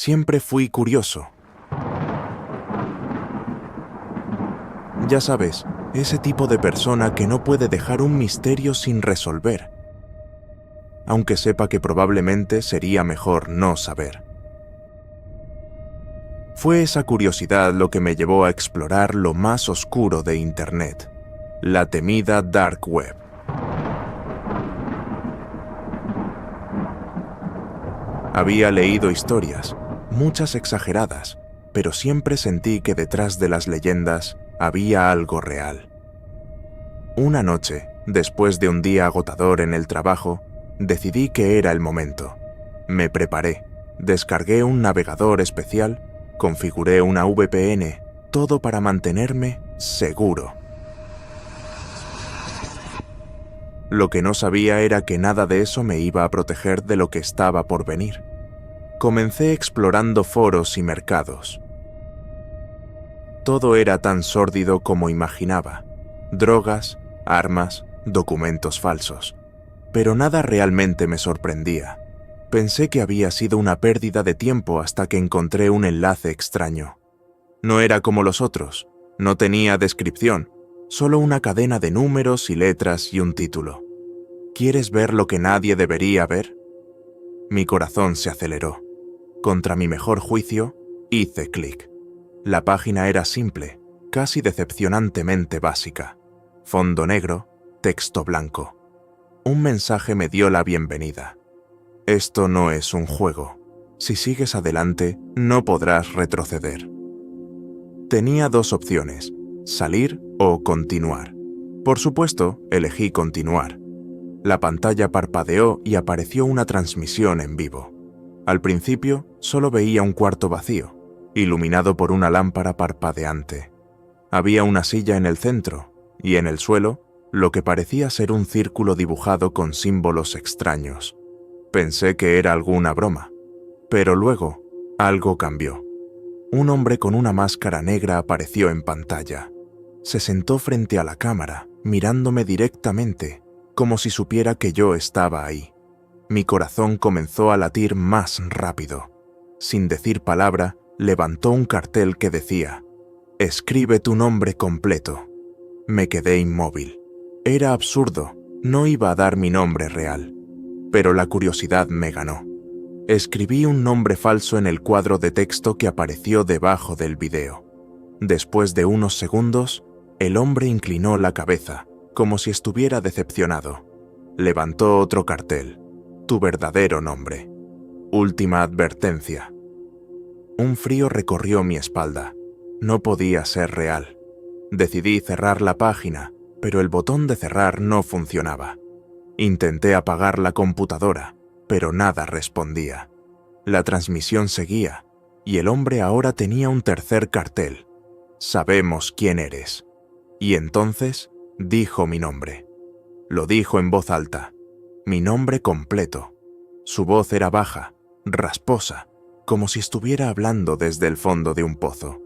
Siempre fui curioso. Ya sabes, ese tipo de persona que no puede dejar un misterio sin resolver, aunque sepa que probablemente sería mejor no saber. Fue esa curiosidad lo que me llevó a explorar lo más oscuro de Internet, la temida Dark Web. Había leído historias, muchas exageradas, pero siempre sentí que detrás de las leyendas había algo real. Una noche, después de un día agotador en el trabajo, decidí que era el momento. Me preparé, descargué un navegador especial, configuré una VPN, todo para mantenerme seguro. Lo que no sabía era que nada de eso me iba a proteger de lo que estaba por venir. Comencé explorando foros y mercados. Todo era tan sórdido como imaginaba. Drogas, armas, documentos falsos. Pero nada realmente me sorprendía. Pensé que había sido una pérdida de tiempo hasta que encontré un enlace extraño. No era como los otros, no tenía descripción, solo una cadena de números y letras y un título. ¿Quieres ver lo que nadie debería ver? Mi corazón se aceleró. Contra mi mejor juicio, hice clic. La página era simple, casi decepcionantemente básica. Fondo negro, texto blanco. Un mensaje me dio la bienvenida. Esto no es un juego. Si sigues adelante, no podrás retroceder. Tenía dos opciones, salir o continuar. Por supuesto, elegí continuar. La pantalla parpadeó y apareció una transmisión en vivo. Al principio, solo veía un cuarto vacío, iluminado por una lámpara parpadeante. Había una silla en el centro, y en el suelo, lo que parecía ser un círculo dibujado con símbolos extraños. Pensé que era alguna broma, pero luego, algo cambió. Un hombre con una máscara negra apareció en pantalla. Se sentó frente a la cámara, mirándome directamente, como si supiera que yo estaba ahí. Mi corazón comenzó a latir más rápido. Sin decir palabra, levantó un cartel que decía: «Escribe tu nombre completo». Me quedé inmóvil. Era absurdo, no iba a dar mi nombre real. Pero la curiosidad me ganó. Escribí un nombre falso en el cuadro de texto que apareció debajo del video. Después de unos segundos, el hombre inclinó la cabeza, como si estuviera decepcionado. Levantó otro cartel. Tu verdadero nombre. Última advertencia. Un frío recorrió mi espalda. No podía ser real. Decidí cerrar la página, pero el botón de cerrar no funcionaba. Intenté apagar la computadora, pero nada respondía. La transmisión seguía, y el hombre ahora tenía un tercer cartel. Sabemos quién eres. Y entonces dijo mi nombre. Lo dijo en voz alta. Mi nombre completo. Su voz era baja, rasposa, como si estuviera hablando desde el fondo de un pozo.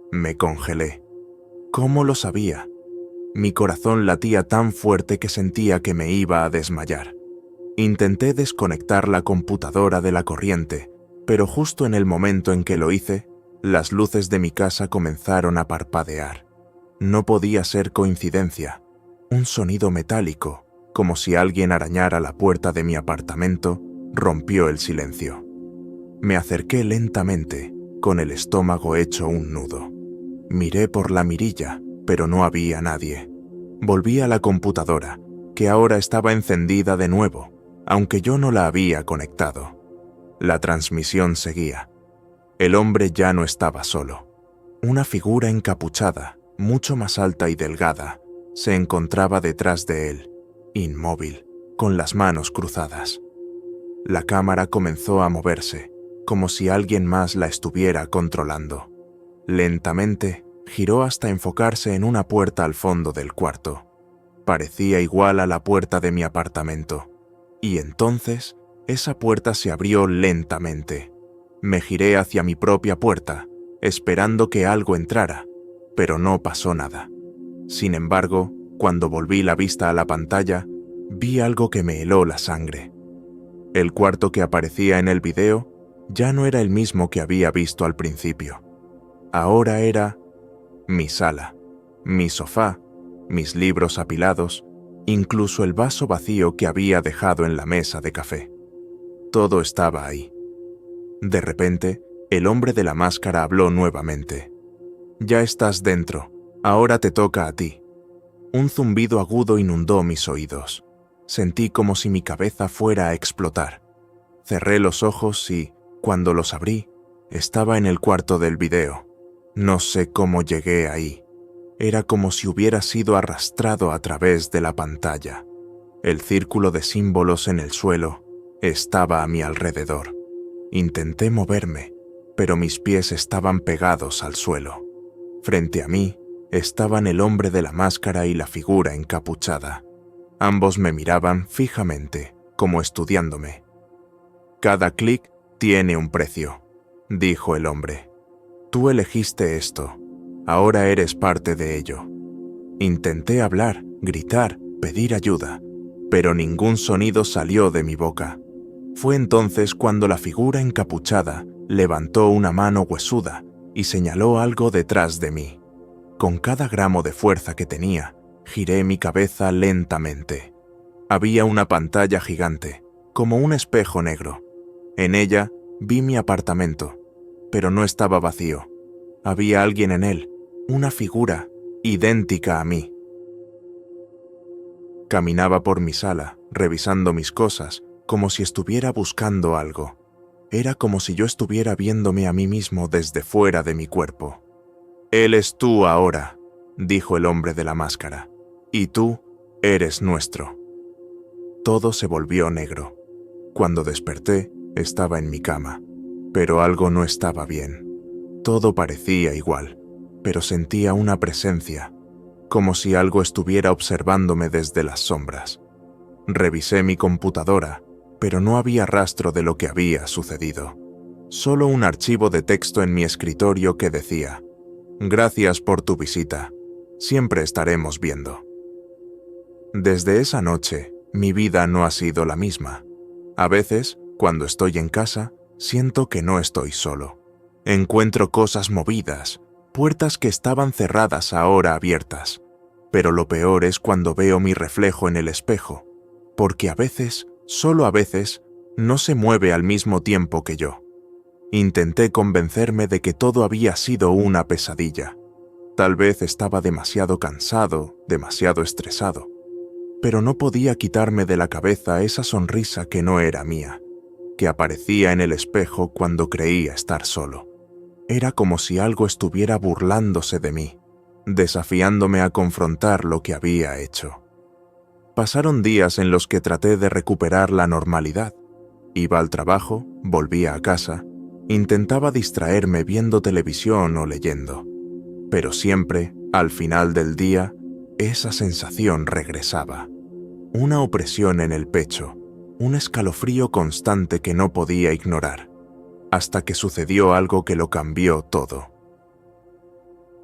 Me congelé. ¿Cómo lo sabía? Mi corazón latía tan fuerte que sentía que me iba a desmayar. Intenté desconectar la computadora de la corriente, pero justo en el momento en que lo hice, las luces de mi casa comenzaron a parpadear. No podía ser coincidencia. Un sonido metálico, como si alguien arañara la puerta de mi apartamento, rompió el silencio. Me acerqué lentamente, con el estómago hecho un nudo. Miré por la mirilla, pero no había nadie. Volví a la computadora, que ahora estaba encendida de nuevo, aunque yo no la había conectado. La transmisión seguía. El hombre ya no estaba solo. Una figura encapuchada, mucho más alta y delgada, se encontraba detrás de él, inmóvil, con las manos cruzadas. La cámara comenzó a moverse, como si alguien más la estuviera controlando. Lentamente, giró hasta enfocarse en una puerta al fondo del cuarto. Parecía igual a la puerta de mi apartamento. Y entonces, esa puerta se abrió lentamente. Me giré hacia mi propia puerta, esperando que algo entrara, pero no pasó nada. Sin embargo, cuando volví la vista a la pantalla, vi algo que me heló la sangre. El cuarto que aparecía en el video ya no era el mismo que había visto al principio. Ahora era mi sala, mi sofá, mis libros apilados, incluso el vaso vacío que había dejado en la mesa de café. Todo estaba ahí. De repente, el hombre de la máscara habló nuevamente. «Ya estás dentro, ahora te toca a ti». Un zumbido agudo inundó mis oídos. Sentí como si mi cabeza fuera a explotar. Cerré los ojos y, cuando los abrí, estaba en el cuarto del video. No sé cómo llegué ahí. Era como si hubiera sido arrastrado a través de la pantalla. El círculo de símbolos en el suelo estaba a mi alrededor. Intenté moverme, pero mis pies estaban pegados al suelo. Frente a mí estaban el hombre de la máscara y la figura encapuchada. Ambos me miraban fijamente, como estudiándome. «Cada clic tiene un precio», dijo el hombre. «Tú elegiste esto. Ahora eres parte de ello». Intenté hablar, gritar, pedir ayuda, pero ningún sonido salió de mi boca. Fue entonces cuando la figura encapuchada levantó una mano huesuda y señaló algo detrás de mí. Con cada gramo de fuerza que tenía, giré mi cabeza lentamente. Había una pantalla gigante, como un espejo negro. En ella vi mi apartamento, pero no estaba vacío. Había alguien en él, una figura idéntica a mí. Caminaba por mi sala, revisando mis cosas, como si estuviera buscando algo. Era como si yo estuviera viéndome a mí mismo desde fuera de mi cuerpo. «Él es tú ahora», dijo el hombre de la máscara, «y tú eres nuestro». Todo se volvió negro. Cuando desperté, estaba en mi cama, pero algo no estaba bien. Todo parecía igual, pero sentía una presencia, como si algo estuviera observándome desde las sombras. Revisé mi computadora, pero no había rastro de lo que había sucedido. Solo un archivo de texto en mi escritorio que decía: «Gracias por tu visita. Siempre estaremos viendo». Desde esa noche, mi vida no ha sido la misma. A veces, cuando estoy en casa, siento que no estoy solo. Encuentro cosas movidas, puertas que estaban cerradas ahora abiertas. Pero lo peor es cuando veo mi reflejo en el espejo, porque a veces, solo a veces, no se mueve al mismo tiempo que yo. Intenté convencerme de que todo había sido una pesadilla. Tal vez estaba demasiado cansado, demasiado estresado, pero no podía quitarme de la cabeza esa sonrisa que no era mía, que aparecía en el espejo cuando creía estar solo. Era como si algo estuviera burlándose de mí, desafiándome a confrontar lo que había hecho. Pasaron días en los que traté de recuperar la normalidad. Iba al trabajo, volvía a casa, intentaba distraerme viendo televisión o leyendo, pero siempre, al final del día, esa sensación regresaba. Una opresión en el pecho, un escalofrío constante que no podía ignorar, hasta que sucedió algo que lo cambió todo.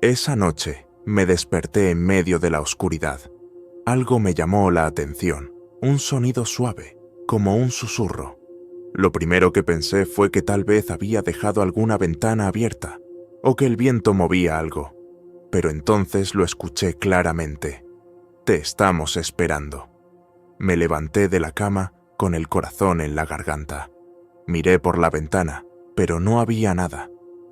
Esa noche me desperté en medio de la oscuridad. Algo me llamó la atención, un sonido suave, como un susurro. Lo primero que pensé fue que tal vez había dejado alguna ventana abierta, o que el viento movía algo, pero entonces lo escuché claramente. «Te estamos esperando». Me levanté de la cama con el corazón en la garganta. Miré por la ventana, pero no había nada.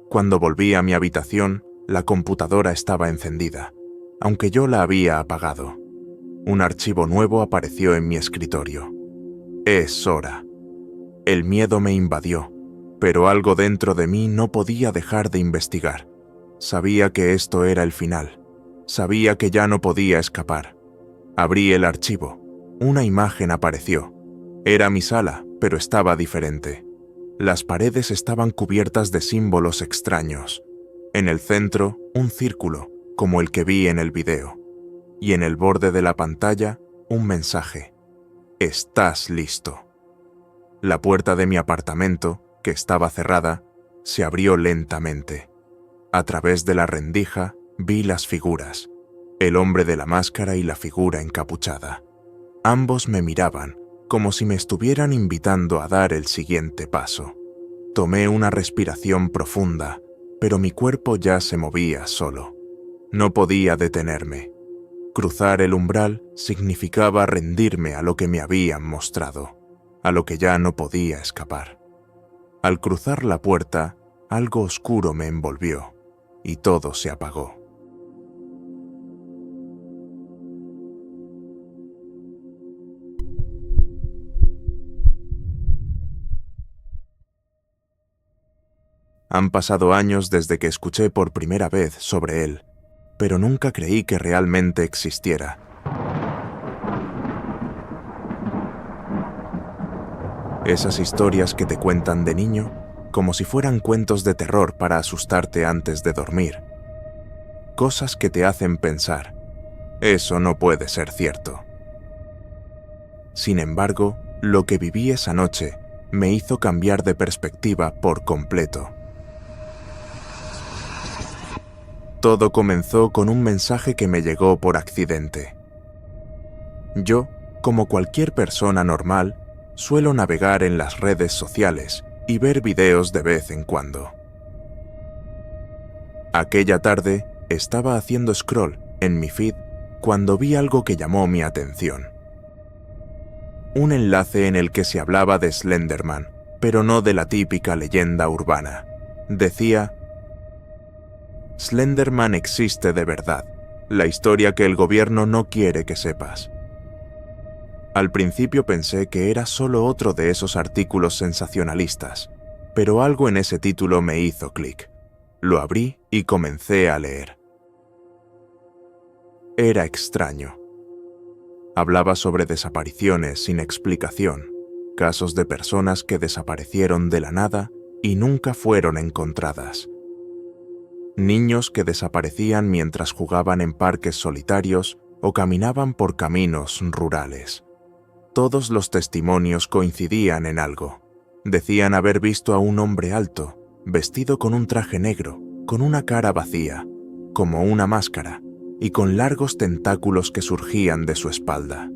Cuando volví a mi habitación, la computadora estaba encendida, aunque yo la había apagado. Un archivo nuevo apareció en mi escritorio. «Es hora». El miedo me invadió, pero algo dentro de mí no podía dejar de investigar. Sabía que esto era el final. Sabía que ya no podía escapar. Abrí el archivo. Una imagen apareció. Era mi sala, pero estaba diferente. Las paredes estaban cubiertas de símbolos extraños. En el centro, un círculo, como el que vi en el video. Y en el borde de la pantalla, un mensaje: «Estás listo». La puerta de mi apartamento, que estaba cerrada, se abrió lentamente. A través de la rendija vi las figuras, el hombre de la máscara y la figura encapuchada. Ambos me miraban, como si me estuvieran invitando a dar el siguiente paso. Tomé una respiración profunda, pero mi cuerpo ya se movía solo. No podía detenerme. Cruzar el umbral significaba rendirme a lo que me habían mostrado, a lo que ya no podía escapar. Al cruzar la puerta, algo oscuro me envolvió y todo se apagó. Han pasado años desde que escuché por primera vez sobre él, pero nunca creí que realmente existiera. Esas historias que te cuentan de niño, como si fueran cuentos de terror para asustarte antes de dormir. Cosas que te hacen pensar, eso no puede ser cierto. Sin embargo, lo que viví esa noche me hizo cambiar de perspectiva por completo. Todo comenzó con un mensaje que me llegó por accidente. Yo, como cualquier persona normal, suelo navegar en las redes sociales y ver videos de vez en cuando. Aquella tarde estaba haciendo scroll en mi feed cuando vi algo que llamó mi atención. Un enlace en el que se hablaba de Slenderman, pero no de la típica leyenda urbana. Decía: Slenderman existe de verdad, la historia que el gobierno no quiere que sepas. Al principio pensé que era solo otro de esos artículos sensacionalistas, pero algo en ese título me hizo clic. Lo abrí y comencé a leer. Era extraño. Hablaba sobre desapariciones sin explicación, casos de personas que desaparecieron de la nada y nunca fueron encontradas. Niños que desaparecían mientras jugaban en parques solitarios o caminaban por caminos rurales. Todos los testimonios coincidían en algo. Decían haber visto a un hombre alto, vestido con un traje negro, con una cara vacía, como una máscara, y con largos tentáculos que surgían de su espalda.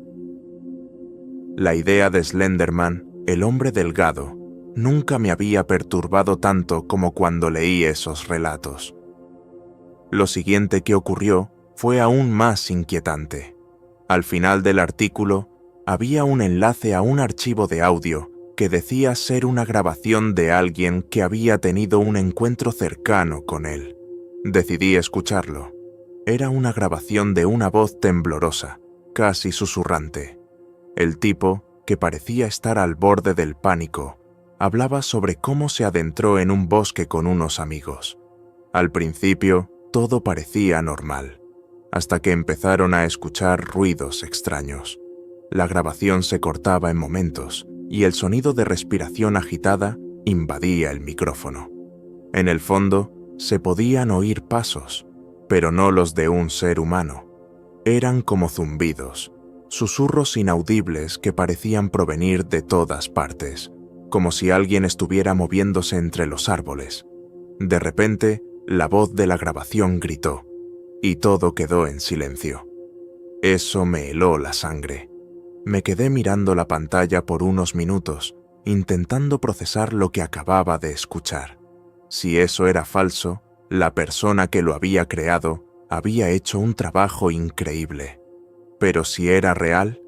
La idea de Slenderman, el hombre delgado, nunca me había perturbado tanto como cuando leí esos relatos. Lo siguiente que ocurrió fue aún más inquietante. Al final del artículo, había un enlace a un archivo de audio que decía ser una grabación de alguien que había tenido un encuentro cercano con él. Decidí escucharlo. Era una grabación de una voz temblorosa, casi susurrante. El tipo, que parecía estar al borde del pánico, hablaba sobre cómo se adentró en un bosque con unos amigos. Al principio, todo parecía normal, hasta que empezaron a escuchar ruidos extraños. La grabación se cortaba en momentos y el sonido de respiración agitada invadía el micrófono. En el fondo, se podían oír pasos, pero no los de un ser humano. Eran como zumbidos, susurros inaudibles que parecían provenir de todas partes, como si alguien estuviera moviéndose entre los árboles. De repente, la voz de la grabación gritó, y todo quedó en silencio. Eso me heló la sangre. Me quedé mirando la pantalla por unos minutos, intentando procesar lo que acababa de escuchar. Si eso era falso, la persona que lo había creado había hecho un trabajo increíble. Pero si era real,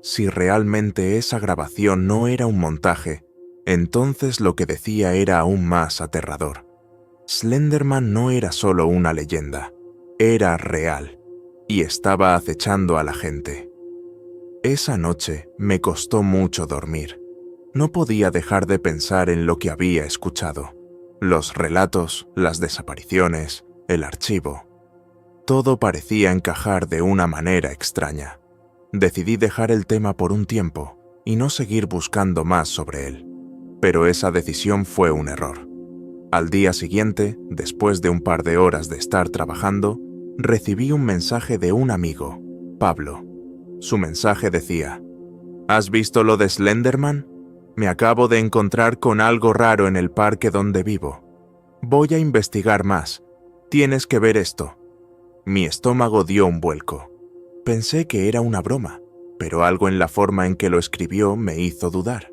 si realmente esa grabación no era un montaje, entonces lo que decía era aún más aterrador. Slenderman no era solo una leyenda, era real, y estaba acechando a la gente. Esa noche me costó mucho dormir. No podía dejar de pensar en lo que había escuchado. Los relatos, las desapariciones, el archivo. Todo parecía encajar de una manera extraña. Decidí dejar el tema por un tiempo y no seguir buscando más sobre él. Pero esa decisión fue un error. Al día siguiente, después de un par de horas de estar trabajando, recibí un mensaje de un amigo, Pablo. Su mensaje decía: ¿Has visto lo de Slenderman? Me acabo de encontrar con algo raro en el parque donde vivo. Voy a investigar más. Tienes que ver esto. Mi estómago dio un vuelco. Pensé que era una broma, pero algo en la forma en que lo escribió me hizo dudar.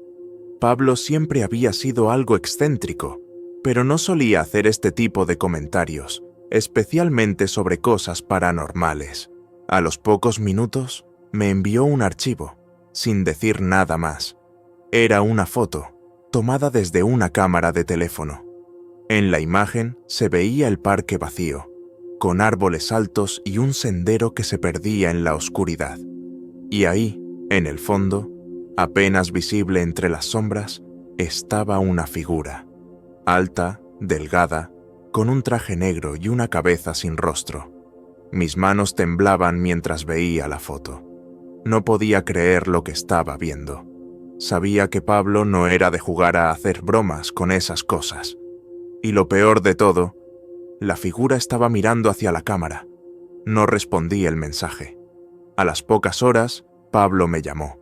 Pablo siempre había sido algo excéntrico, pero no solía hacer este tipo de comentarios, especialmente sobre cosas paranormales. A los pocos minutos, me envió un archivo, sin decir nada más. Era una foto, tomada desde una cámara de teléfono. En la imagen se veía el parque vacío, con árboles altos y un sendero que se perdía en la oscuridad. Y ahí, en el fondo, apenas visible entre las sombras, estaba una figura, alta, delgada, con un traje negro y una cabeza sin rostro. Mis manos temblaban mientras veía la foto. No podía creer lo que estaba viendo. Sabía que Pablo no era de jugar a hacer bromas con esas cosas. Y lo peor de todo, la figura estaba mirando hacia la cámara. No respondí el mensaje. A las pocas horas, Pablo me llamó.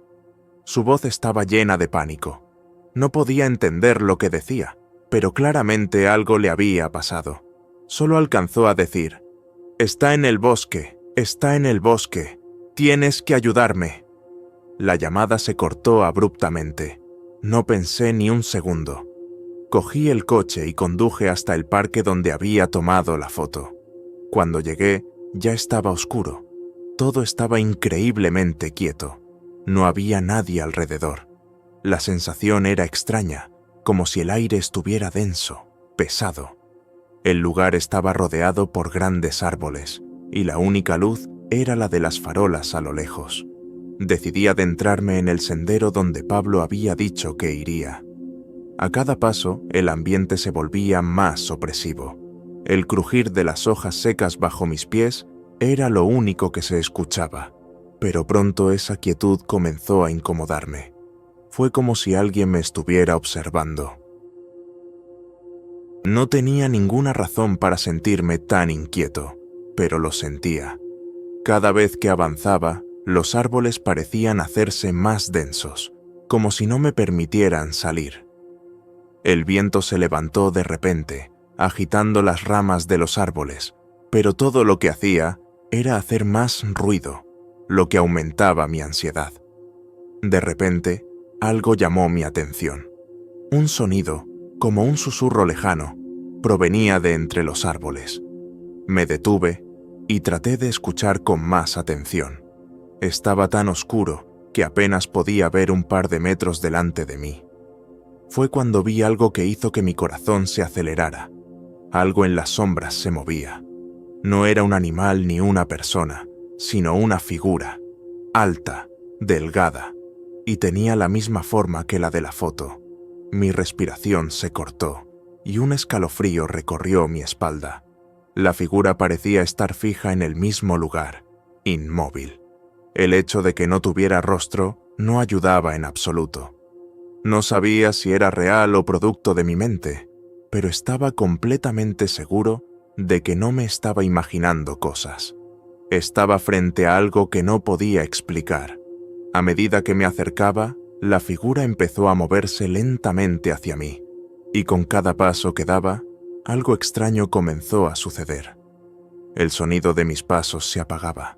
Su voz estaba llena de pánico. No podía entender lo que decía, pero claramente algo le había pasado. Solo alcanzó a decir: «Está en el bosque, está en el bosque, tienes que ayudarme». La llamada se cortó abruptamente. No pensé ni un segundo. Cogí el coche y conduje hasta el parque donde había tomado la foto. Cuando llegué, ya estaba oscuro. Todo estaba increíblemente quieto. No había nadie alrededor. La sensación era extraña, como si el aire estuviera denso, pesado. El lugar estaba rodeado por grandes árboles, y la única luz era la de las farolas a lo lejos. Decidí adentrarme en el sendero donde Pablo había dicho que iría. A cada paso, el ambiente se volvía más opresivo. El crujir de las hojas secas bajo mis pies era lo único que se escuchaba, pero pronto esa quietud comenzó a incomodarme. Fue como si alguien me estuviera observando. No tenía ninguna razón para sentirme tan inquieto, pero lo sentía. Cada vez que avanzaba, los árboles parecían hacerse más densos, como si no me permitieran salir. El viento se levantó de repente, agitando las ramas de los árboles, pero todo lo que hacía era hacer más ruido, lo que aumentaba mi ansiedad. De repente, algo llamó mi atención. Un sonido, como un susurro lejano, provenía de entre los árboles. Me detuve y traté de escuchar con más atención. Estaba tan oscuro que apenas podía ver un par de metros delante de mí. Fue cuando vi algo que hizo que mi corazón se acelerara. Algo en las sombras se movía. No era un animal ni una persona, sino una figura, alta, delgada, y tenía la misma forma que la de la foto. Mi respiración se cortó, y un escalofrío recorrió mi espalda. La figura parecía estar fija en el mismo lugar, inmóvil. El hecho de que no tuviera rostro no ayudaba en absoluto. No sabía si era real o producto de mi mente, pero estaba completamente seguro de que no me estaba imaginando cosas. Estaba frente a algo que no podía explicar. A medida que me acercaba, la figura empezó a moverse lentamente hacia mí, y con cada paso que daba, algo extraño comenzó a suceder. El sonido de mis pasos se apagaba.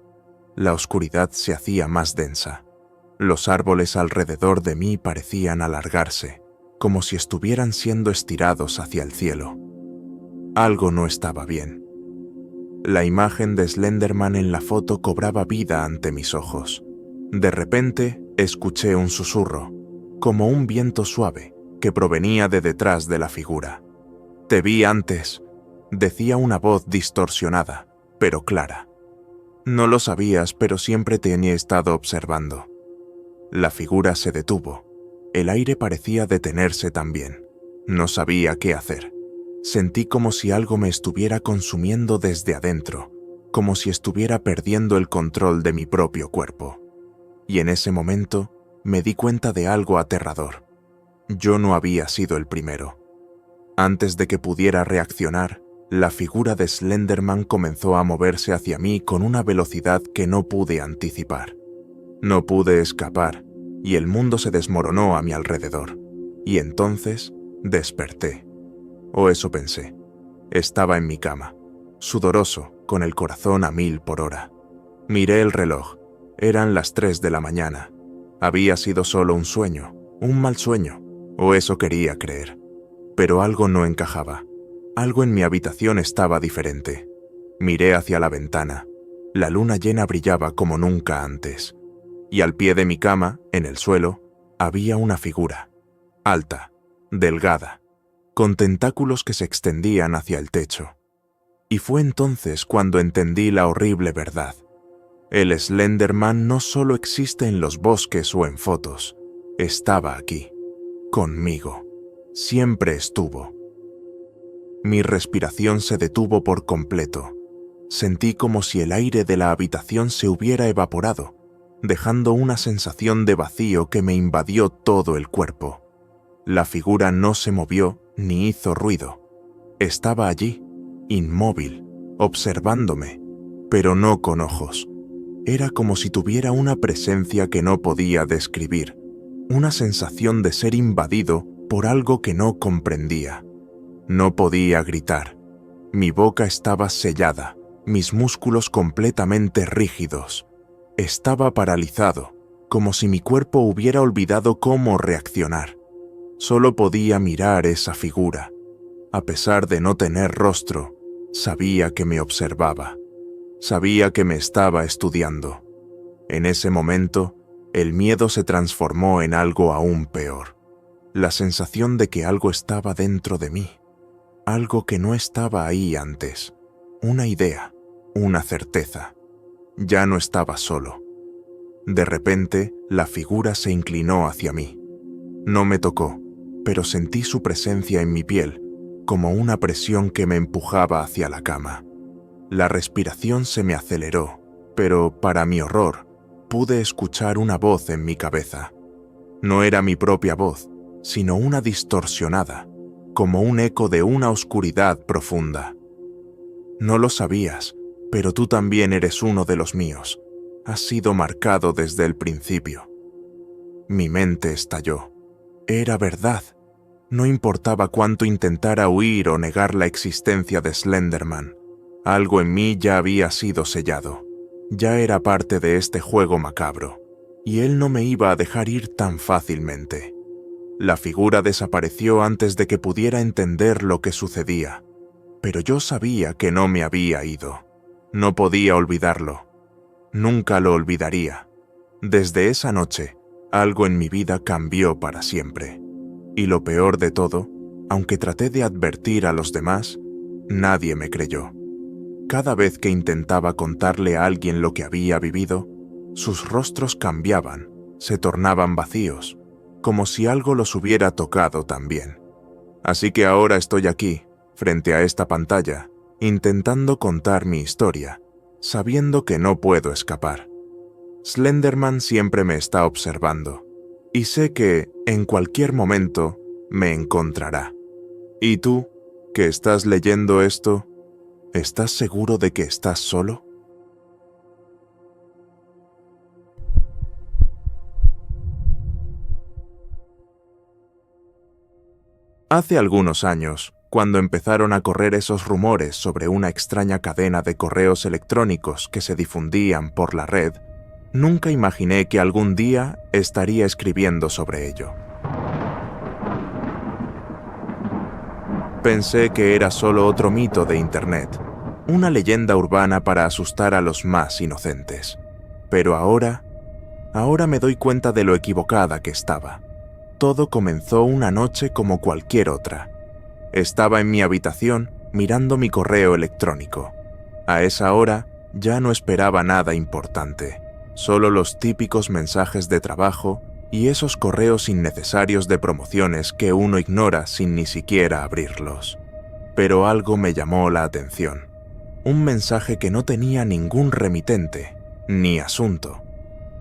La oscuridad se hacía más densa. Los árboles alrededor de mí parecían alargarse, como si estuvieran siendo estirados hacia el cielo. Algo no estaba bien. La imagen de Slenderman en la foto cobraba vida ante mis ojos. De repente, escuché un susurro, como un viento suave, que provenía de detrás de la figura. «Te vi antes», decía una voz distorsionada, pero clara. «No lo sabías, pero siempre te he estado observando». La figura se detuvo. El aire parecía detenerse también. No sabía qué hacer. Sentí como si algo me estuviera consumiendo desde adentro, como si estuviera perdiendo el control de mi propio cuerpo. Y en ese momento me di cuenta de algo aterrador. Yo no había sido el primero. Antes de que pudiera reaccionar, la figura de Slenderman comenzó a moverse hacia mí con una velocidad que no pude anticipar. No pude escapar, y el mundo se desmoronó a mi alrededor. Y entonces desperté. O eso pensé. Estaba en mi cama, sudoroso, con el corazón a 1000 por hora. Miré el reloj. Eran las 3 de la mañana. Había sido solo un sueño, un mal sueño, o eso quería creer. Pero algo no encajaba. Algo en mi habitación estaba diferente. Miré hacia la ventana. La luna llena brillaba como nunca antes. Y al pie de mi cama, en el suelo, había una figura. Alta, delgada, con tentáculos que se extendían hacia el techo. Y fue entonces cuando entendí la horrible verdad. El Slenderman no solo existe en los bosques o en fotos. Estaba aquí, conmigo. Siempre estuvo. Mi respiración se detuvo por completo. Sentí como si el aire de la habitación se hubiera evaporado, dejando una sensación de vacío que me invadió todo el cuerpo. La figura no se movió ni hizo ruido. Estaba allí, inmóvil, observándome, pero no con ojos. Era como si tuviera una presencia que no podía describir, una sensación de ser invadido por algo que no comprendía. No podía gritar. Mi boca estaba sellada, mis músculos completamente rígidos. Estaba paralizado, como si mi cuerpo hubiera olvidado cómo reaccionar. Solo podía mirar esa figura. A pesar de no tener rostro, sabía que me observaba. Sabía que me estaba estudiando. En ese momento, el miedo se transformó en algo aún peor. La sensación de que algo estaba dentro de mí. Algo que no estaba ahí antes. Una idea, una certeza. Ya no estaba solo. De repente, la figura se inclinó hacia mí. No me tocó, pero sentí su presencia en mi piel, como una presión que me empujaba hacia la cama. La respiración se me aceleró, pero, para mi horror, pude escuchar una voz en mi cabeza. No era mi propia voz, sino una distorsionada, como un eco de una oscuridad profunda. No lo sabías, pero tú también eres uno de los míos. Has sido marcado desde el principio. Mi mente estalló. Era verdad. No importaba cuánto intentara huir o negar la existencia de Slenderman. Algo en mí ya había sido sellado. Ya era parte de este juego macabro, y él no me iba a dejar ir tan fácilmente. La figura desapareció antes de que pudiera entender lo que sucedía, pero yo sabía que no me había ido. No podía olvidarlo. Nunca lo olvidaría. Desde esa noche, algo en mi vida cambió para siempre. Y lo peor de todo, aunque traté de advertir a los demás, nadie me creyó. Cada vez que intentaba contarle a alguien lo que había vivido, sus rostros cambiaban, se tornaban vacíos, como si algo los hubiera tocado también. Así que ahora estoy aquí, frente a esta pantalla, intentando contar mi historia, sabiendo que no puedo escapar. Slenderman siempre me está observando, y sé que, en cualquier momento, me encontrará. ¿Y tú, que estás leyendo esto, estás seguro de que estás solo? Hace algunos años, cuando empezaron a correr esos rumores sobre una extraña cadena de correos electrónicos que se difundían por la red, nunca imaginé que algún día estaría escribiendo sobre ello. Pensé que era solo otro mito de Internet, una leyenda urbana para asustar a los más inocentes. Pero ahora me doy cuenta de lo equivocada que estaba. Todo comenzó una noche como cualquier otra. Estaba en mi habitación mirando mi correo electrónico. A esa hora ya no esperaba nada importante, solo los típicos mensajes de trabajo y esos correos innecesarios de promociones que uno ignora sin ni siquiera abrirlos. Pero algo me llamó la atención. Un mensaje que no tenía ningún remitente, ni asunto.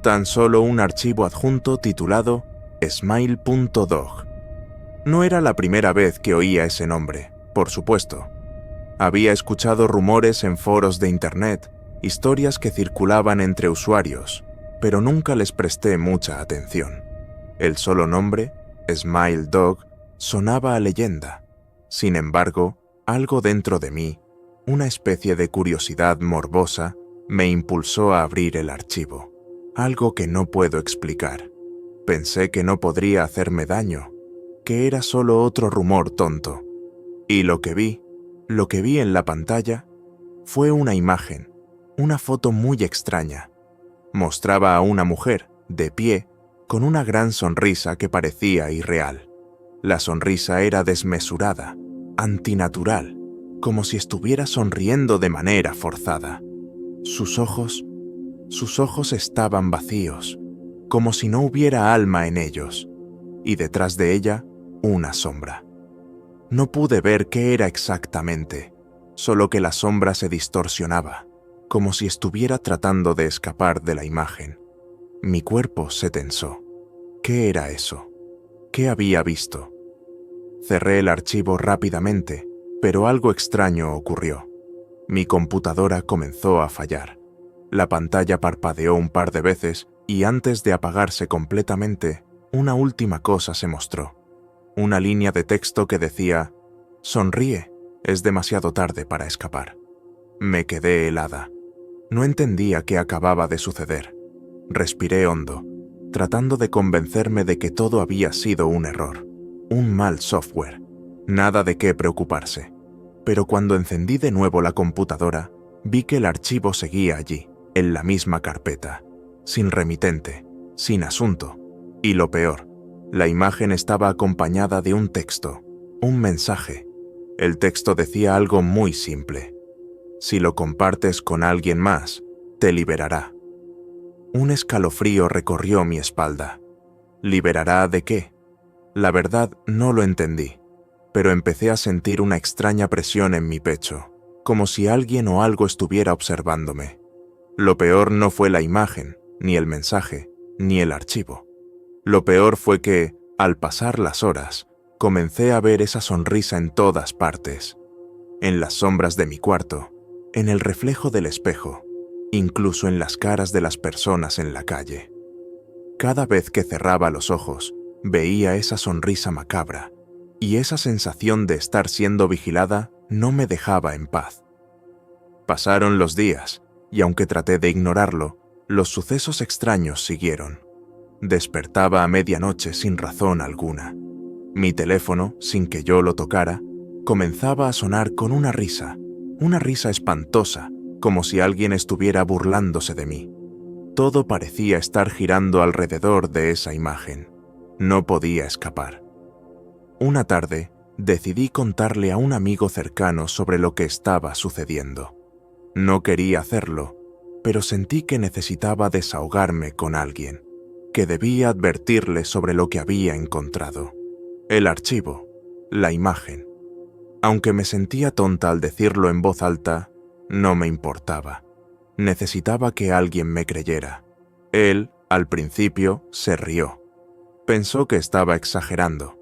Tan solo un archivo adjunto titulado Smile.dog. No era la primera vez que oía ese nombre, por supuesto. Había escuchado rumores en foros de Internet, historias que circulaban entre usuarios, pero nunca les presté mucha atención. El solo nombre, Smile Dog, sonaba a leyenda. Sin embargo, algo dentro de mí, una especie de curiosidad morbosa, me impulsó a abrir el archivo. Algo que no puedo explicar. Pensé que no podría hacerme daño, que era solo otro rumor tonto. Y lo que vi en la pantalla, fue una imagen, una foto muy extraña. Mostraba a una mujer, de pie, con una gran sonrisa que parecía irreal. La sonrisa era desmesurada, antinatural, como si estuviera sonriendo de manera forzada. Sus ojos estaban vacíos, como si no hubiera alma en ellos, y detrás de ella, una sombra. No pude ver qué era exactamente, solo que la sombra se distorsionaba, como si estuviera tratando de escapar de la imagen. Mi cuerpo se tensó. ¿Qué era eso? ¿Qué había visto? Cerré el archivo rápidamente, pero algo extraño ocurrió. Mi computadora comenzó a fallar. La pantalla parpadeó un par de veces y antes de apagarse completamente, una última cosa se mostró. Una línea de texto que decía: «Sonríe, es demasiado tarde para escapar». Me quedé helada. No entendía qué acababa de suceder. Respiré hondo, tratando de convencerme de que todo había sido un error, un mal software, nada de qué preocuparse. Pero cuando encendí de nuevo la computadora, vi que el archivo seguía allí, en la misma carpeta, sin remitente, sin asunto. Y lo peor, la imagen estaba acompañada de un texto, un mensaje. El texto decía algo muy simple: «Si lo compartes con alguien más, te liberará». Un escalofrío recorrió mi espalda. ¿Liberará de qué? La verdad, no lo entendí, pero empecé a sentir una extraña presión en mi pecho, como si alguien o algo estuviera observándome. Lo peor no fue la imagen, ni el mensaje, ni el archivo. Lo peor fue que, al pasar las horas, comencé a ver esa sonrisa en todas partes. En las sombras de mi cuarto, en el reflejo del espejo, incluso en las caras de las personas en la calle. Cada vez que cerraba los ojos, veía esa sonrisa macabra, y esa sensación de estar siendo vigilada no me dejaba en paz. Pasaron los días, y aunque traté de ignorarlo, los sucesos extraños siguieron. Despertaba a medianoche sin razón alguna. Mi teléfono, sin que yo lo tocara, comenzaba a sonar con una risa espantosa, como si alguien estuviera burlándose de mí. Todo parecía estar girando alrededor de esa imagen. No podía escapar. Una tarde, decidí contarle a un amigo cercano sobre lo que estaba sucediendo. No quería hacerlo, pero sentí que necesitaba desahogarme con alguien, que debía advertirle sobre lo que había encontrado. El archivo, la imagen. Aunque me sentía tonta al decirlo en voz alta, no me importaba. Necesitaba que alguien me creyera. Él, al principio, se rió. Pensó que estaba exagerando.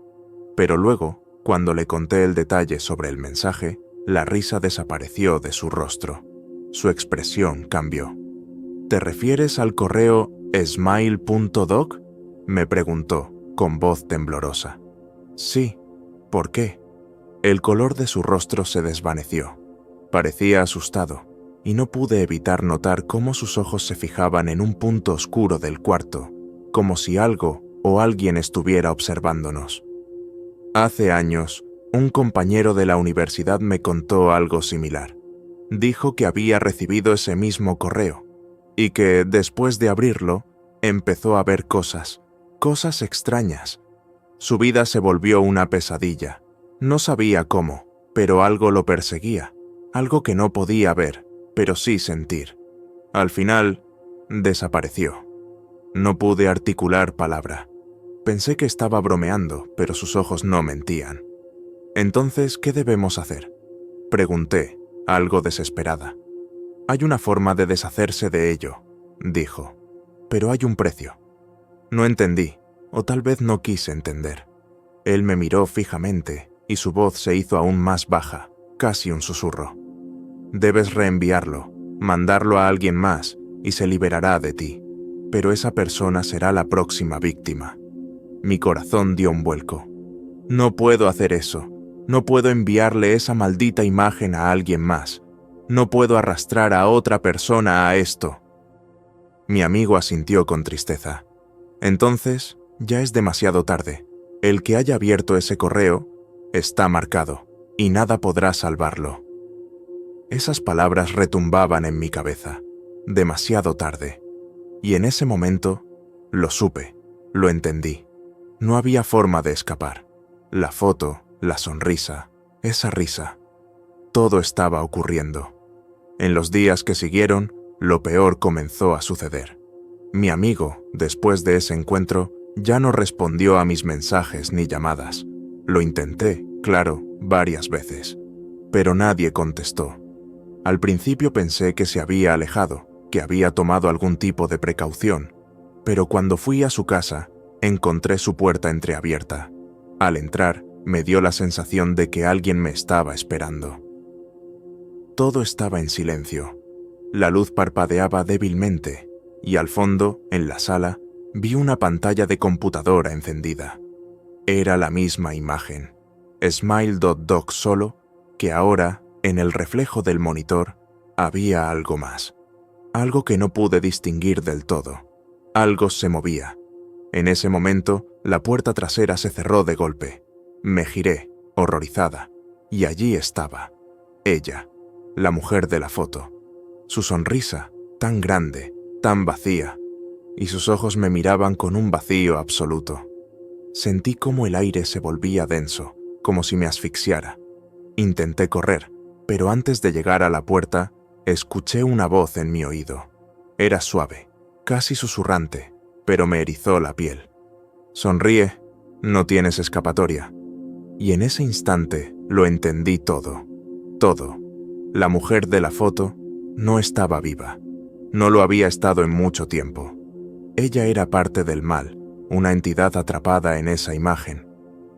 Pero luego, cuando le conté el detalle sobre el mensaje, la risa desapareció de su rostro. Su expresión cambió. ¿Te refieres al correo smile.doc? Me preguntó, con voz temblorosa. Sí. ¿Por qué? El color de su rostro se desvaneció. Parecía asustado, y no pude evitar notar cómo sus ojos se fijaban en un punto oscuro del cuarto, como si algo o alguien estuviera observándonos. Hace años, un compañero de la universidad me contó algo similar. Dijo que había recibido ese mismo correo, y que, después de abrirlo, empezó a ver cosas extrañas. Su vida se volvió una pesadilla. No sabía cómo, pero algo lo perseguía, algo que no podía ver, pero sí sentir. Al final, desapareció. No pude articular palabra. Pensé que estaba bromeando, pero sus ojos no mentían. Entonces, ¿qué debemos hacer? Pregunté, algo desesperada. Hay una forma de deshacerse de ello, dijo, pero hay un precio. No entendí, o tal vez no quise entender. Él me miró fijamente y su voz se hizo aún más baja, casi un susurro. Debes reenviarlo, mandarlo a alguien más y se liberará de ti, pero esa persona será la próxima víctima. Mi corazón dio un vuelco. No puedo hacer eso. No puedo enviarle esa maldita imagen a alguien más. No puedo arrastrar a otra persona a esto. Mi amigo asintió con tristeza. Entonces, ya es demasiado tarde. El que haya abierto ese correo está marcado y nada podrá salvarlo. Esas palabras retumbaban en mi cabeza, demasiado tarde, y en ese momento lo supe, lo entendí. No había forma de escapar. La foto, la sonrisa, esa risa, todo estaba ocurriendo. En los días que siguieron, lo peor comenzó a suceder. Mi amigo, después de ese encuentro, ya no respondió a mis mensajes ni llamadas. Lo intenté, claro, varias veces, pero nadie contestó. Al principio pensé que se había alejado, que había tomado algún tipo de precaución, pero cuando fui a su casa, encontré su puerta entreabierta. Al entrar, me dio la sensación de que alguien me estaba esperando. Todo estaba en silencio. La luz parpadeaba débilmente, y al fondo, en la sala, vi una pantalla de computadora encendida. Era la misma imagen, Smile.doc, solo que ahora, en el reflejo del monitor, había algo más. Algo que no pude distinguir del todo. Algo se movía. En ese momento, la puerta trasera se cerró de golpe. Me giré, horrorizada, y allí estaba, ella, la mujer de la foto. Su sonrisa, tan grande, tan vacía, y sus ojos me miraban con un vacío absoluto. Sentí como el aire se volvía denso, como si me asfixiara. Intenté correr, pero antes de llegar a la puerta, escuché una voz en mi oído. Era suave, casi susurrante, pero me erizó la piel. Sonríe, no tienes escapatoria. Y en ese instante lo entendí todo. Todo. La mujer de la foto no estaba viva. No lo había estado en mucho tiempo. Ella era parte del mal, una entidad atrapada en esa imagen.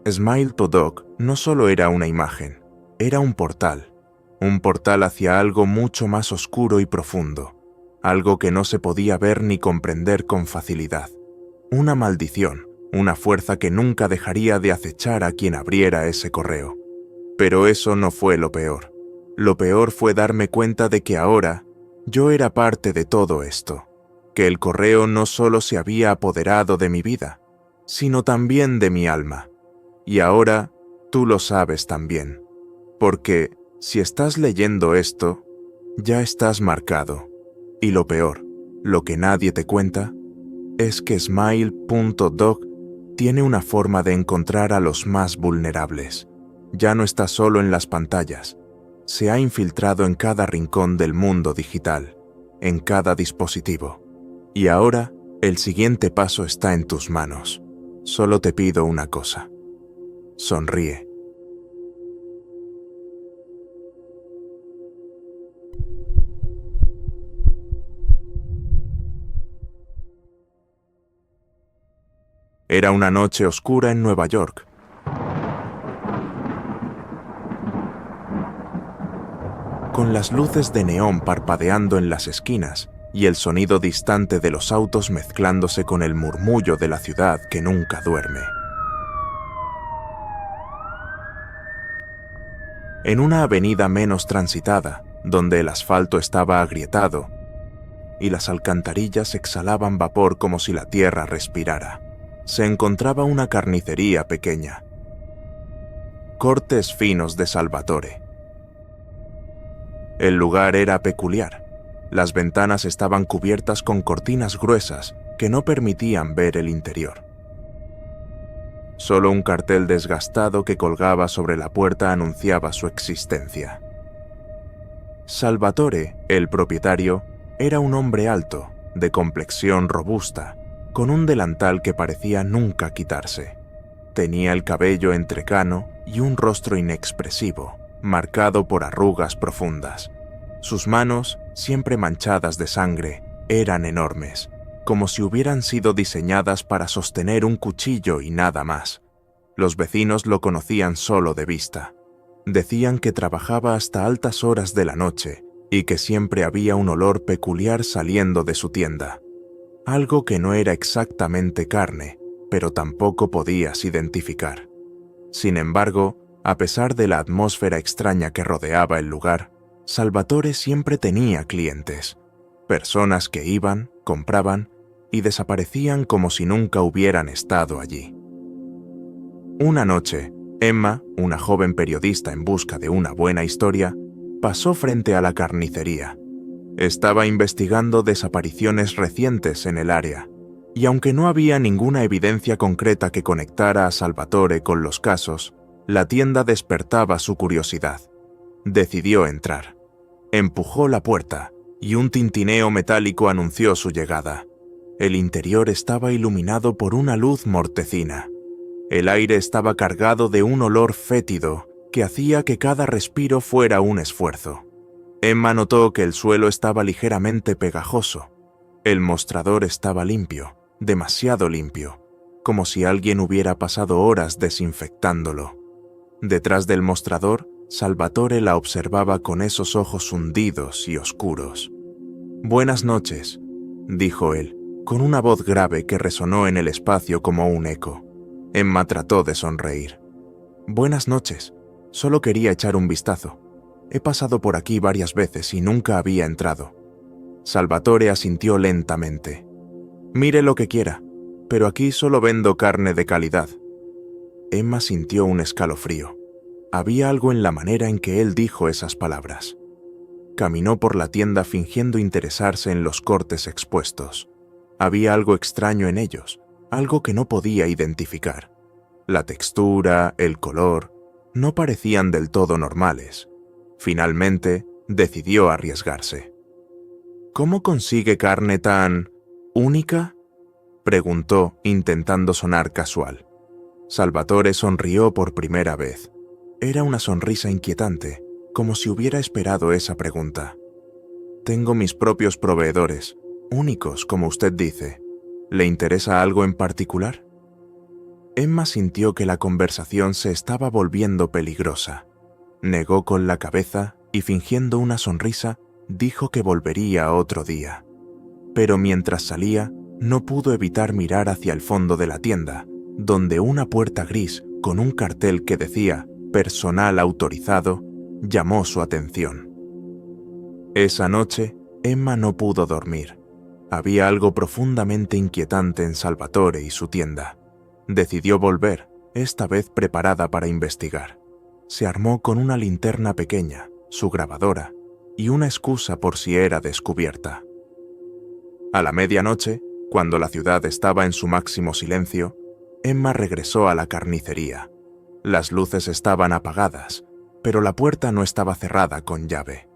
Smile.doc no solo era una imagen, era un portal hacia algo mucho más oscuro y profundo, algo que no se podía ver ni comprender con facilidad. Una maldición, una fuerza que nunca dejaría de acechar a quien abriera ese correo. Pero eso no fue lo peor. Lo peor fue darme cuenta de que ahora yo era parte de todo esto, que el correo no solo se había apoderado de mi vida, sino también de mi alma. Y ahora tú lo sabes también, porque si estás leyendo esto, ya estás marcado. Y lo peor, lo que nadie te cuenta, es que Smile.doc tiene una forma de encontrar a los más vulnerables. Ya no está solo en las pantallas, se ha infiltrado en cada rincón del mundo digital, en cada dispositivo. Y ahora, el siguiente paso está en tus manos. Solo te pido una cosa. Sonríe. Era una noche oscura en Nueva York. Con las luces de neón parpadeando en las esquinas y el sonido distante de los autos mezclándose con el murmullo de la ciudad que nunca duerme. En una avenida menos transitada, donde el asfalto estaba agrietado y las alcantarillas exhalaban vapor como si la tierra respirara, se encontraba una carnicería pequeña. Cortes finos de Salvatore. El lugar era peculiar. Las ventanas estaban cubiertas con cortinas gruesas que no permitían ver el interior. Solo un cartel desgastado que colgaba sobre la puerta anunciaba su existencia. Salvatore, el propietario, era un hombre alto, de complexión robusta, con un delantal que parecía nunca quitarse. Tenía el cabello entrecano y un rostro inexpresivo, marcado por arrugas profundas. Sus manos, siempre manchadas de sangre, eran enormes, como si hubieran sido diseñadas para sostener un cuchillo y nada más. Los vecinos lo conocían solo de vista. Decían que trabajaba hasta altas horas de la noche y que siempre había un olor peculiar saliendo de su tienda. Algo que no era exactamente carne, pero tampoco podías identificar. Sin embargo, a pesar de la atmósfera extraña que rodeaba el lugar, Salvatore siempre tenía clientes, personas que iban, compraban y desaparecían como si nunca hubieran estado allí. Una noche, Emma, una joven periodista en busca de una buena historia, pasó frente a la carnicería. Estaba investigando desapariciones recientes en el área, y aunque no había ninguna evidencia concreta que conectara a Salvatore con los casos, la tienda despertaba su curiosidad. Decidió entrar. Empujó la puerta, y un tintineo metálico anunció su llegada. El interior estaba iluminado por una luz mortecina. El aire estaba cargado de un olor fétido que hacía que cada respiro fuera un esfuerzo. Emma notó que el suelo estaba ligeramente pegajoso. El mostrador estaba limpio, demasiado limpio, como si alguien hubiera pasado horas desinfectándolo. Detrás del mostrador, Salvatore la observaba con esos ojos hundidos y oscuros. «Buenas noches», dijo él, con una voz grave que resonó en el espacio como un eco. Emma trató de sonreír. «Buenas noches. Solo quería echar un vistazo. He pasado por aquí varias veces y nunca había entrado». Salvatore asintió lentamente. «Mire lo que quiera, pero aquí solo vendo carne de calidad». Emma sintió un escalofrío. Había algo en la manera en que él dijo esas palabras. Caminó por la tienda fingiendo interesarse en los cortes expuestos. Había algo extraño en ellos, algo que no podía identificar. La textura, el color, no parecían del todo normales. Finalmente, decidió arriesgarse. «¿Cómo consigue carne tan única?», preguntó, intentando sonar casual. Salvatore sonrió por primera vez. Era una sonrisa inquietante, como si hubiera esperado esa pregunta. «Tengo mis propios proveedores, únicos, como usted dice. ¿Le interesa algo en particular?». Emma sintió que la conversación se estaba volviendo peligrosa. Negó con la cabeza y, fingiendo una sonrisa, dijo que volvería otro día. Pero mientras salía, no pudo evitar mirar hacia el fondo de la tienda, donde una puerta gris con un cartel que decía «Personal autorizado» llamó su atención. Esa noche, Emma no pudo dormir. Había algo profundamente inquietante en Salvatore y su tienda. Decidió volver, esta vez preparada para investigar. Se armó con una linterna pequeña, su grabadora y una excusa por si era descubierta. A la medianoche, cuando la ciudad estaba en su máximo silencio, Emma regresó a la carnicería. Las luces estaban apagadas, pero la puerta no estaba cerrada con llave.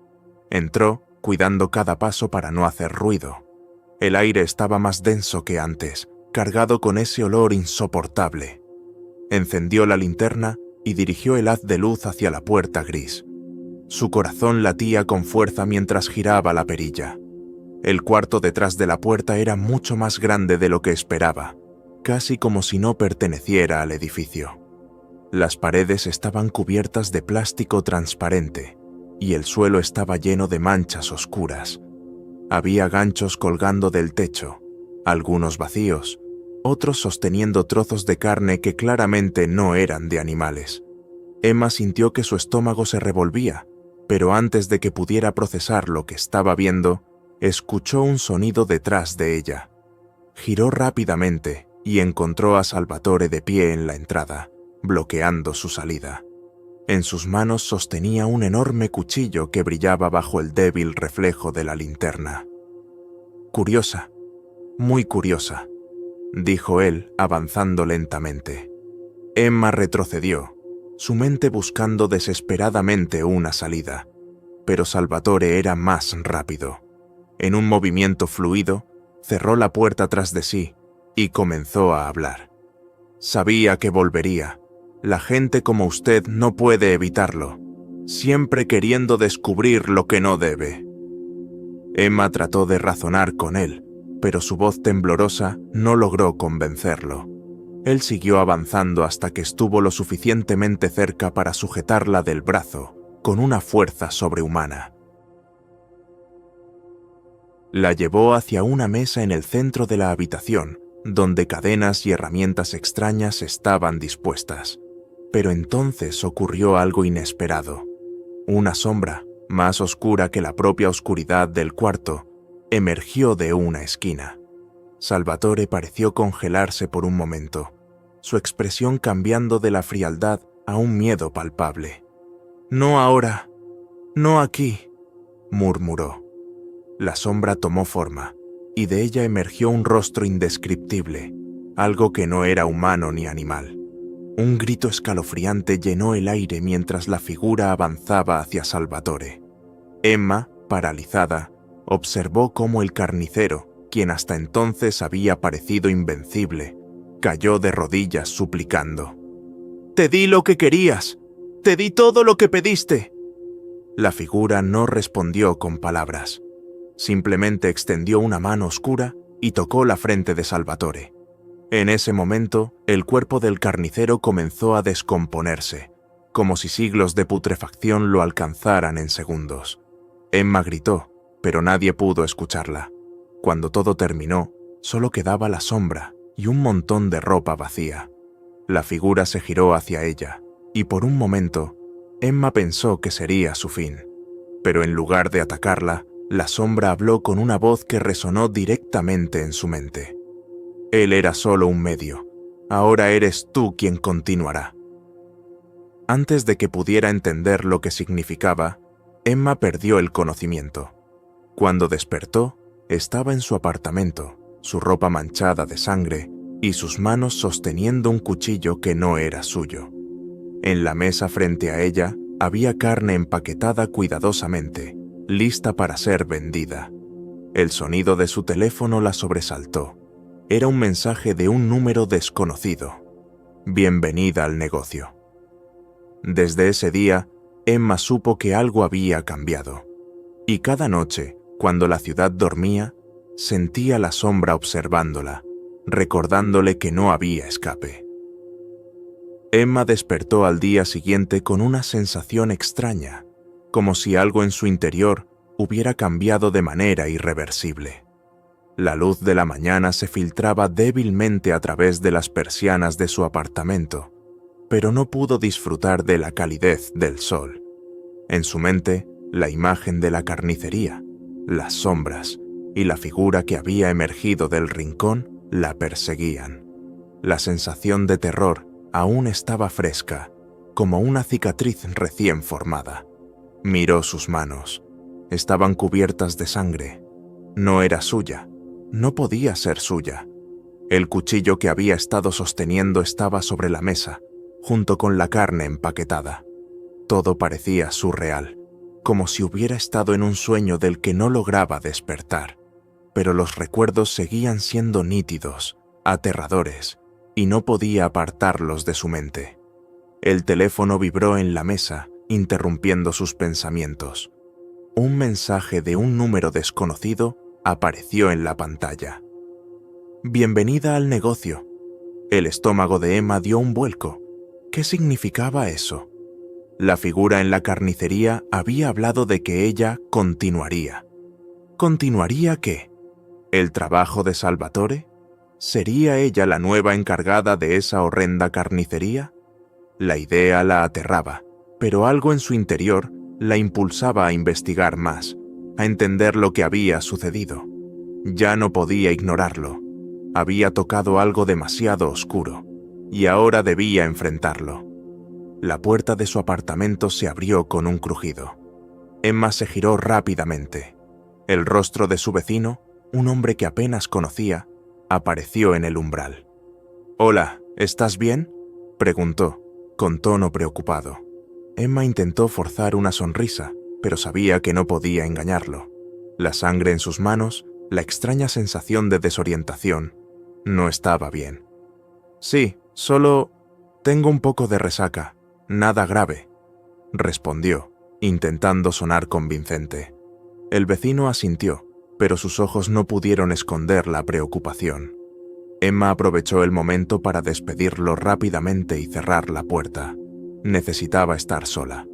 Entró, cuidando cada paso para no hacer ruido. El aire estaba más denso que antes, cargado con ese olor insoportable. Encendió la linterna y dirigió el haz de luz hacia la puerta gris. Su corazón latía con fuerza mientras giraba la perilla. El cuarto detrás de la puerta era mucho más grande de lo que esperaba, casi como si no perteneciera al edificio. Las paredes estaban cubiertas de plástico transparente y el suelo estaba lleno de manchas oscuras. Había ganchos colgando del techo, algunos vacíos, otros sosteniendo trozos de carne que claramente no eran de animales. Emma sintió que su estómago se revolvía, pero antes de que pudiera procesar lo que estaba viendo, escuchó un sonido detrás de ella. Giró rápidamente y encontró a Salvatore de pie en la entrada, bloqueando su salida. En sus manos sostenía un enorme cuchillo que brillaba bajo el débil reflejo de la linterna. «Curiosa, muy curiosa», dijo él, avanzando lentamente. Emma retrocedió, su mente buscando desesperadamente una salida, pero Salvatore era más rápido. En un movimiento fluido, cerró la puerta tras de sí y comenzó a hablar. «Sabía que volvería. La gente como usted no puede evitarlo, siempre queriendo descubrir lo que no debe». Emma trató de razonar con él, pero su voz temblorosa no logró convencerlo. Él siguió avanzando hasta que estuvo lo suficientemente cerca para sujetarla del brazo, con una fuerza sobrehumana. La llevó hacia una mesa en el centro de la habitación, donde cadenas y herramientas extrañas estaban dispuestas. Pero entonces ocurrió algo inesperado. Una sombra, más oscura que la propia oscuridad del cuarto, emergió de una esquina. Salvatore pareció congelarse por un momento. su expresión cambiando de la frialdad a un miedo palpable. «No ahora, no aquí», murmuró. La sombra tomó forma, y de ella emergió un rostro indescriptible, algo que no era humano ni animal. Un grito escalofriante llenó el aire mientras la figura avanzaba hacia Salvatore. Emma, paralizada, observó cómo el carnicero, quien hasta entonces había parecido invencible, cayó de rodillas suplicando. «Te di lo que querías, te di todo lo que pediste». La figura no respondió con palabras. Simplemente extendió una mano oscura y tocó la frente de Salvatore. En ese momento, el cuerpo del carnicero comenzó a descomponerse, como si siglos de putrefacción lo alcanzaran en segundos. Emma gritó, pero nadie pudo escucharla. Cuando todo terminó, solo quedaba la sombra y un montón de ropa vacía. La figura se giró hacia ella, y por un momento, Emma pensó que sería su fin. Pero en lugar de atacarla, la sombra habló con una voz que resonó directamente en su mente. Él era solo un medio. Ahora eres tú quien continuará. Antes de que pudiera entender lo que significaba, Emma perdió el conocimiento. Cuando despertó, estaba en su apartamento, su ropa manchada de sangre y sus manos sosteniendo un cuchillo que no era suyo. En la mesa frente a ella había carne empaquetada cuidadosamente, lista para ser vendida. El sonido de su teléfono la sobresaltó. Era un mensaje de un número desconocido. Bienvenida al negocio. Desde ese día, Emma supo que algo había cambiado. Y cada noche, cuando la ciudad dormía, sentía la sombra observándola, recordándole que no había escape. Emma despertó al día siguiente con una sensación extraña, como si algo en su interior hubiera cambiado de manera irreversible. La luz de la mañana se filtraba débilmente a través de las persianas de su apartamento, pero no pudo disfrutar de la calidez del sol. En su mente, la imagen de la carnicería, las sombras y la figura que había emergido del rincón la perseguían. La sensación de terror aún estaba fresca, como una cicatriz recién formada. Miró sus manos. Estaban cubiertas de sangre. No era suya. No podía ser suya. El cuchillo que había estado sosteniendo estaba sobre la mesa, junto con la carne empaquetada. Todo parecía surreal, como si hubiera estado en un sueño del que no lograba despertar. Pero los recuerdos seguían siendo nítidos, aterradores, y no podía apartarlos de su mente. El teléfono vibró en la mesa, interrumpiendo sus pensamientos. Un mensaje de un número desconocido apareció en la pantalla. «Bienvenida al negocio». El estómago de Emma dio un vuelco. ¿Qué significaba eso? La figura en la carnicería había hablado de que ella continuaría. ¿Continuaría qué? ¿El trabajo de Salvatore? ¿Sería ella la nueva encargada de esa horrenda carnicería? La idea la aterraba, pero algo en su interior la impulsaba a investigar más, a entender lo que había sucedido. Ya no podía ignorarlo. Había tocado algo demasiado oscuro, y ahora debía enfrentarlo. La puerta de su apartamento se abrió con un crujido. Emma se giró rápidamente. El rostro de su vecino, un hombre que apenas conocía, apareció en el umbral. «Hola, ¿estás bien?», preguntó, con tono preocupado. Emma intentó forzar una sonrisa, pero sabía que no podía engañarlo. La sangre en sus manos, la extraña sensación de desorientación, no estaba bien. «Sí, solo tengo un poco de resaca, nada grave», respondió, intentando sonar convincente. El vecino asintió, pero sus ojos no pudieron esconder la preocupación. Emma aprovechó el momento para despedirlo rápidamente y cerrar la puerta. Necesitaba estar sola.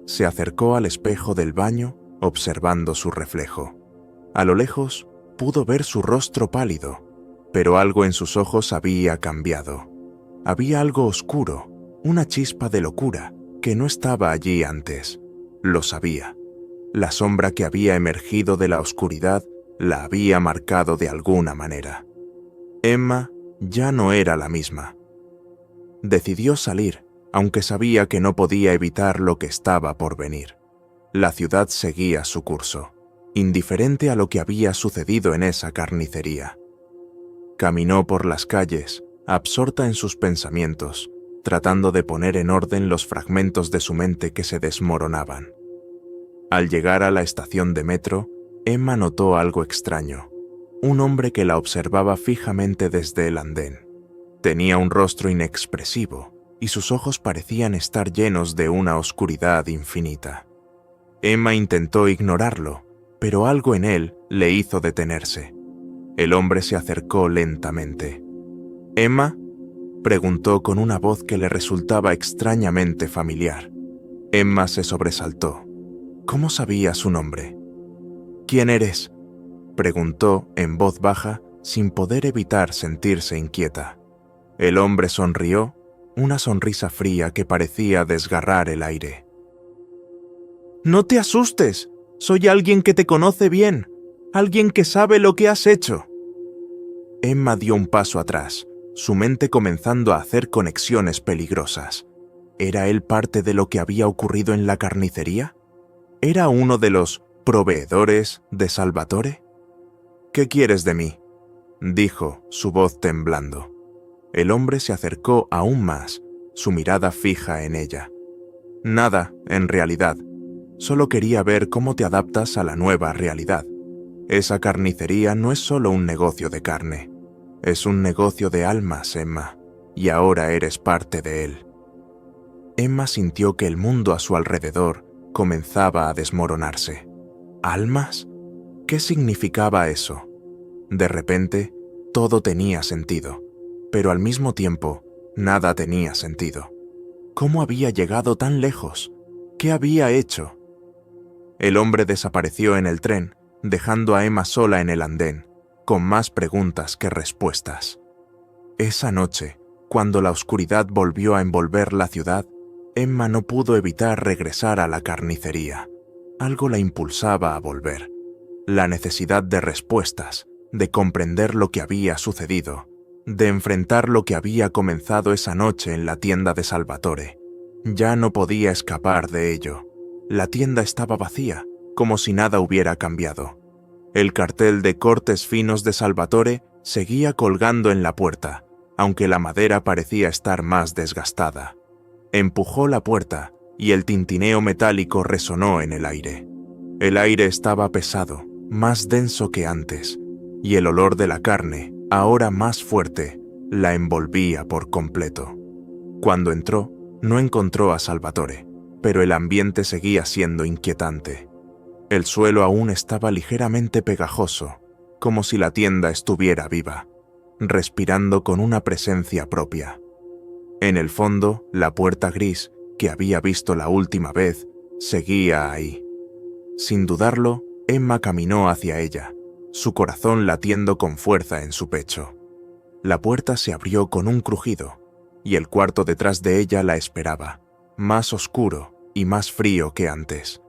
Se acercó al espejo del baño, observando su reflejo. A lo lejos, pudo ver su rostro pálido, pero algo en sus ojos había cambiado. Había algo oscuro, una chispa de locura, que no estaba allí antes. Lo sabía. La sombra que había emergido de la oscuridad la había marcado de alguna manera. Emma ya no era la misma. decidió salir, aunque sabía que no podía evitar lo que estaba por venir. La ciudad seguía su curso, indiferente a lo que había sucedido en esa carnicería. Caminó por las calles, absorta en sus pensamientos, tratando de poner en orden los fragmentos de su mente que se desmoronaban. Al llegar a la estación de metro, Emma notó algo extraño. Un hombre que la observaba fijamente desde el andén. Tenía un rostro inexpresivo y sus ojos parecían estar llenos de una oscuridad infinita. Emma intentó ignorarlo, pero algo en él le hizo detenerse. El hombre se acercó lentamente. «¿Emma?», preguntó con una voz que le resultaba extrañamente familiar. Emma se sobresaltó. ¿Cómo sabía su nombre? «¿Quién eres?», preguntó en voz baja, sin poder evitar sentirse inquieta. El hombre sonrió, una sonrisa fría que parecía desgarrar el aire. «No te asustes, soy alguien que te conoce bien, alguien que sabe lo que has hecho». Emma dio un paso atrás, su mente comenzando a hacer conexiones peligrosas. ¿Era él parte de lo que había ocurrido en la carnicería? ¿Era uno de los proveedores de Salvatore? «¿Qué quieres de mí?», dijo, su voz temblando. El hombre se acercó aún más, su mirada fija en ella. «Nada, en realidad. Solo quería ver cómo te adaptas a la nueva realidad. Esa carnicería no es solo un negocio de carne. Es un negocio de almas, Emma, y ahora eres parte de él». Emma sintió que el mundo a su alrededor comenzaba a desmoronarse. ¿Almas? ¿Qué significaba eso? De repente, todo tenía sentido, pero al mismo tiempo, nada tenía sentido. ¿Cómo había llegado tan lejos? ¿Qué había hecho? El hombre desapareció en el tren, dejando a Emma sola en el andén, con más preguntas que respuestas. Esa noche, cuando la oscuridad volvió a envolver la ciudad, Emma no pudo evitar regresar a la carnicería. Algo la impulsaba a volver. La necesidad de respuestas, de comprender lo que había sucedido, de enfrentar lo que había comenzado esa noche en la tienda de Salvatore. Ya no podía escapar de ello. La tienda estaba vacía, como si nada hubiera cambiado. El cartel de cortes finos de Salvatore seguía colgando en la puerta, aunque la madera parecía estar más desgastada. Empujó la puerta y el tintineo metálico resonó en el aire. El aire estaba pesado, más denso que antes, y el olor de la carne, ahora más fuerte, la envolvía por completo. Cuando entró, no encontró a Salvatore, pero el ambiente seguía siendo inquietante. El suelo aún estaba ligeramente pegajoso, como si la tienda estuviera viva, respirando con una presencia propia. En el fondo, la puerta gris, que había visto la última vez, seguía ahí. Sin dudarlo, Emma caminó hacia ella, su corazón latiendo con fuerza en su pecho. La puerta se abrió con un crujido, y el cuarto detrás de ella la esperaba, más oscuro y más frío que antes.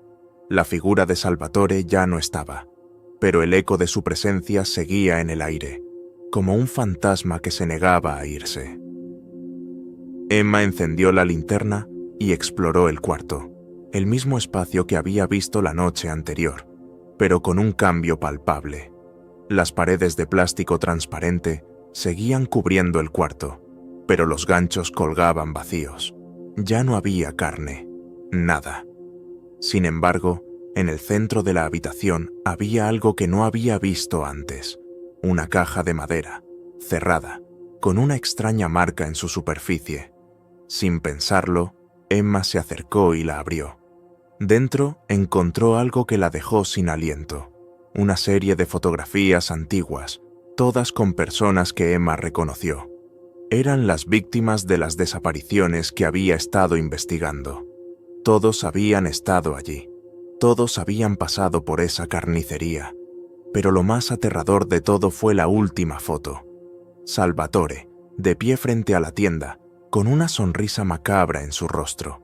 La figura de Salvatore ya no estaba, pero el eco de su presencia seguía en el aire, como un fantasma que se negaba a irse. Emma encendió la linterna y exploró el cuarto, el mismo espacio que había visto la noche anterior, pero con un cambio palpable. Las paredes de plástico transparente seguían cubriendo el cuarto, pero los ganchos colgaban vacíos. Ya no había carne, nada. Sin embargo, en el centro de la habitación había algo que no había visto antes, una caja de madera, cerrada, con una extraña marca en su superficie. Sin pensarlo, Emma se acercó y la abrió. Dentro encontró algo que la dejó sin aliento, una serie de fotografías antiguas, todas con personas que Emma reconoció. Eran las víctimas de las desapariciones que había estado investigando. Todos habían estado allí, todos habían pasado por esa carnicería, pero lo más aterrador de todo fue la última foto. Salvatore, de pie frente a la tienda, con una sonrisa macabra en su rostro.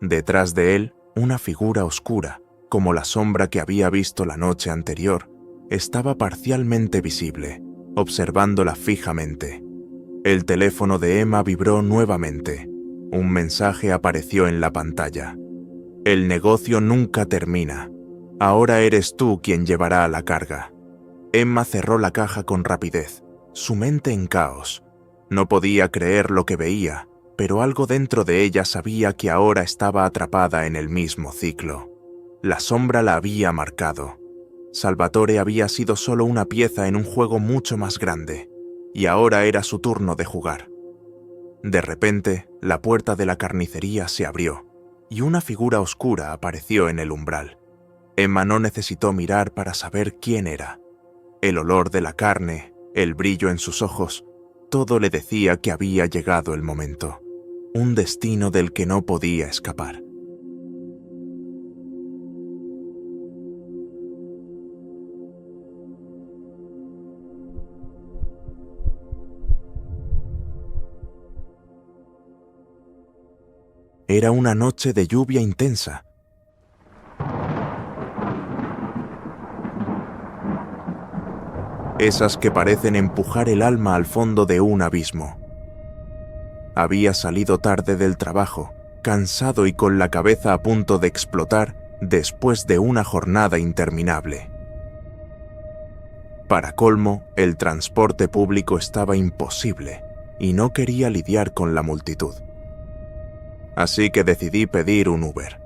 Detrás de él, una figura oscura, como la sombra que había visto la noche anterior, estaba parcialmente visible, observándola fijamente. El teléfono de Emma vibró nuevamente. Un mensaje apareció en la pantalla. El negocio nunca termina. Ahora eres tú quien llevará la carga. Emma cerró la caja con rapidez, su mente en caos. No podía creer lo que veía, pero algo dentro de ella sabía que ahora estaba atrapada en el mismo ciclo. La sombra la había marcado. Salvatore había sido solo una pieza en un juego mucho más grande, y ahora era su turno de jugar. De repente, la puerta de la carnicería se abrió, y una figura oscura apareció en el umbral. Emma no necesitó mirar para saber quién era. El olor de la carne, el brillo en sus ojos, todo le decía que había llegado el momento. Un destino del que no podía escapar. Era una noche de lluvia intensa. Esas que parecen empujar el alma al fondo de un abismo. Había salido tarde del trabajo, cansado y con la cabeza a punto de explotar después de una jornada interminable. Para colmo, el transporte público estaba imposible y no quería lidiar con la multitud. Así que decidí pedir un Uber.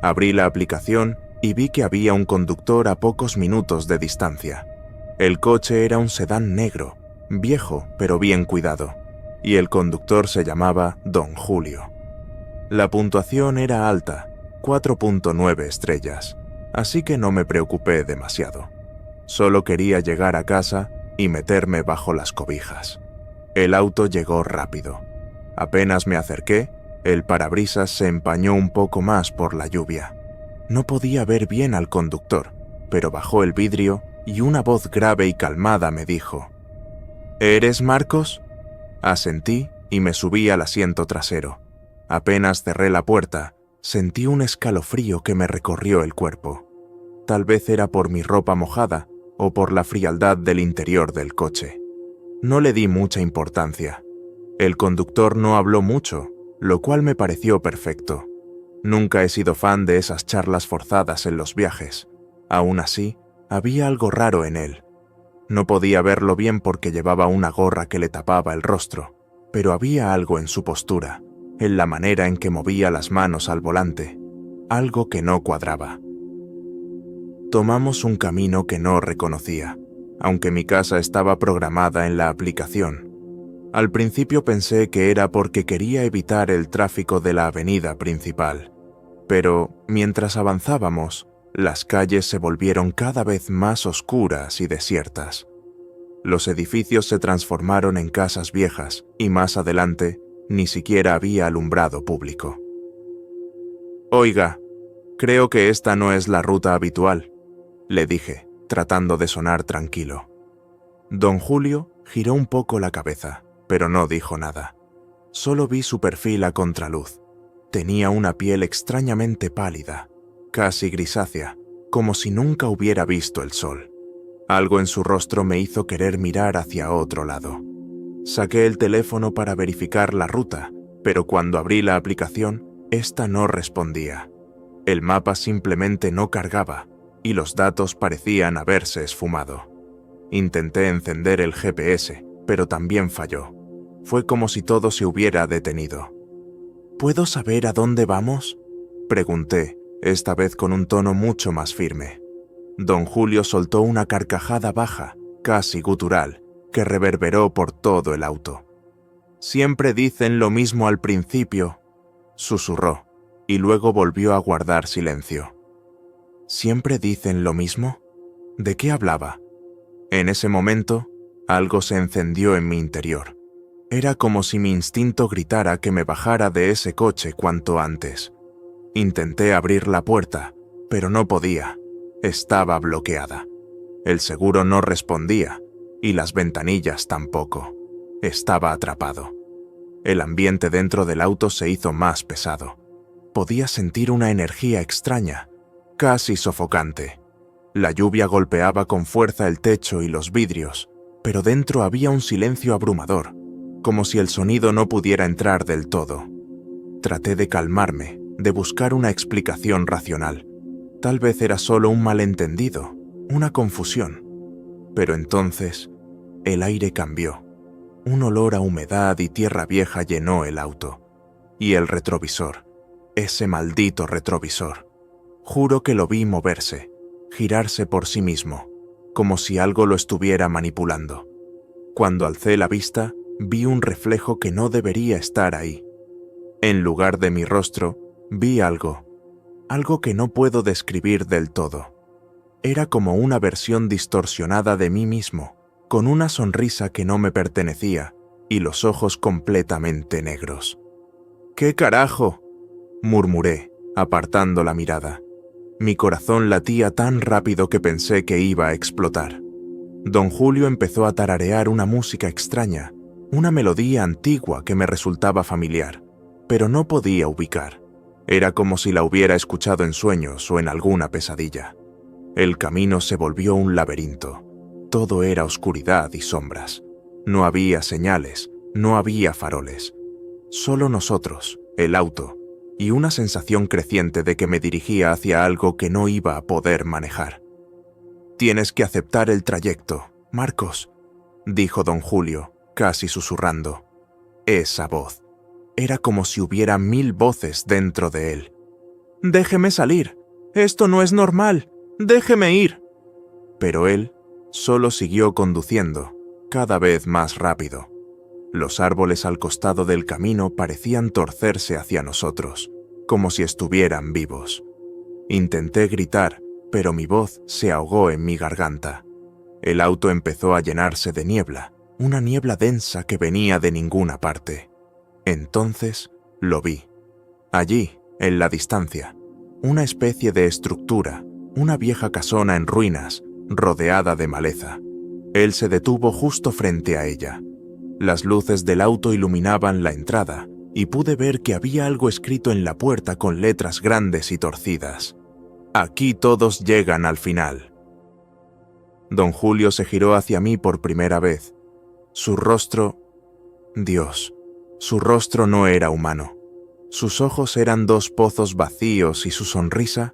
Abrí la aplicación y vi que había un conductor a pocos minutos de distancia. El coche era un sedán negro, viejo pero bien cuidado, y el conductor se llamaba Don Julio. La puntuación era alta, 4.9 estrellas, así que no me preocupé demasiado. Solo quería llegar a casa y meterme bajo las cobijas. El auto llegó rápido. Apenas me acerqué, el parabrisas se empañó un poco más por la lluvia. No podía ver bien al conductor, pero bajó el vidrio y una voz grave y calmada me dijo: ¿Eres Marcos? Asentí y me subí al asiento trasero. Apenas cerré la puerta, sentí un escalofrío que me recorrió el cuerpo. Tal vez era por mi ropa mojada o por la frialdad del interior del coche. No le di mucha importancia. El conductor no habló mucho, lo cual me pareció perfecto. Nunca he sido fan de esas charlas forzadas en los viajes. Aún así, había algo raro en él. No podía verlo bien porque llevaba una gorra que le tapaba el rostro, pero había algo en su postura, en la manera en que movía las manos al volante, algo que no cuadraba. Tomamos un camino que no reconocía, aunque mi casa estaba programada en la aplicación. Al principio pensé que era porque quería evitar el tráfico de la avenida principal, pero mientras avanzábamos, las calles se volvieron cada vez más oscuras y desiertas. Los edificios se transformaron en casas viejas y más adelante ni siquiera había alumbrado público. «Oiga, creo que esta no es la ruta habitual», le dije, tratando de sonar tranquilo. Don Julio giró un poco la cabeza, pero no dijo nada. Solo vi su perfil a contraluz. Tenía una piel extrañamente pálida, casi grisácea, como si nunca hubiera visto el sol. Algo en su rostro me hizo querer mirar hacia otro lado. Saqué el teléfono para verificar la ruta, pero cuando abrí la aplicación, esta no respondía. El mapa simplemente no cargaba, y los datos parecían haberse esfumado. Intenté encender el GPS, pero también falló. Fue como si todo se hubiera detenido. ¿Puedo saber a dónde vamos?, pregunté, esta vez con un tono mucho más firme. Don Julio soltó una carcajada baja, casi gutural, que reverberó por todo el auto. «Siempre dicen lo mismo al principio», susurró, y luego volvió a guardar silencio. ¿Siempre dicen lo mismo? ¿De qué hablaba? En ese momento, algo se encendió en mi interior. Era como si mi instinto gritara que me bajara de ese coche cuanto antes. Intenté abrir la puerta, pero no podía. Estaba bloqueada. El seguro no respondía, y las ventanillas tampoco. Estaba atrapado. El ambiente dentro del auto se hizo más pesado. Podía sentir una energía extraña, casi sofocante. La lluvia golpeaba con fuerza el techo y los vidrios, pero dentro había un silencio abrumador, como si el sonido no pudiera entrar del todo. Traté de calmarme, de buscar una explicación racional. Tal vez era solo un malentendido, una confusión. Pero entonces, el aire cambió. Un olor a humedad y tierra vieja llenó el auto. Y el retrovisor, ese maldito retrovisor. Juro que lo vi moverse, girarse por sí mismo, como si algo lo estuviera manipulando. Cuando alcé la vista, vi un reflejo que no debería estar ahí. En lugar de mi rostro, vi algo que no puedo describir del todo. Era como una versión distorsionada de mí mismo, con una sonrisa que no me pertenecía y los ojos completamente negros. «¿Qué carajo?», murmuré, apartando la mirada. Mi corazón latía tan rápido que pensé que iba a explotar. Don Julio empezó a tararear una música extraña, una melodía antigua que me resultaba familiar, pero no podía ubicar. Era como si la hubiera escuchado en sueños o en alguna pesadilla. El camino se volvió un laberinto. Todo era oscuridad y sombras. No había señales, no había faroles. Solo nosotros, el auto, y una sensación creciente de que me dirigía hacia algo que no iba a poder manejar. «Tienes que aceptar el trayecto, Marcos», dijo don Julio, casi susurrando. Esa voz. Era como si hubiera 1000 voces dentro de él. «Déjeme salir. Esto no es normal. Déjeme ir». Pero él solo siguió conduciendo, cada vez más rápido. Los árboles al costado del camino parecían torcerse hacia nosotros, como si estuvieran vivos. Intenté gritar, pero mi voz se ahogó en mi garganta. El auto empezó a llenarse de niebla, una niebla densa que venía de ninguna parte. Entonces lo vi. Allí, en la distancia, una especie de estructura, una vieja casona en ruinas, rodeada de maleza. Él se detuvo justo frente a ella. Las luces del auto iluminaban la entrada y pude ver que había algo escrito en la puerta con letras grandes y torcidas. «Aquí todos llegan al final». Don Julio se giró hacia mí por primera vez. Su rostro... Dios, su rostro no era humano. Sus ojos eran 2 pozos vacíos y su sonrisa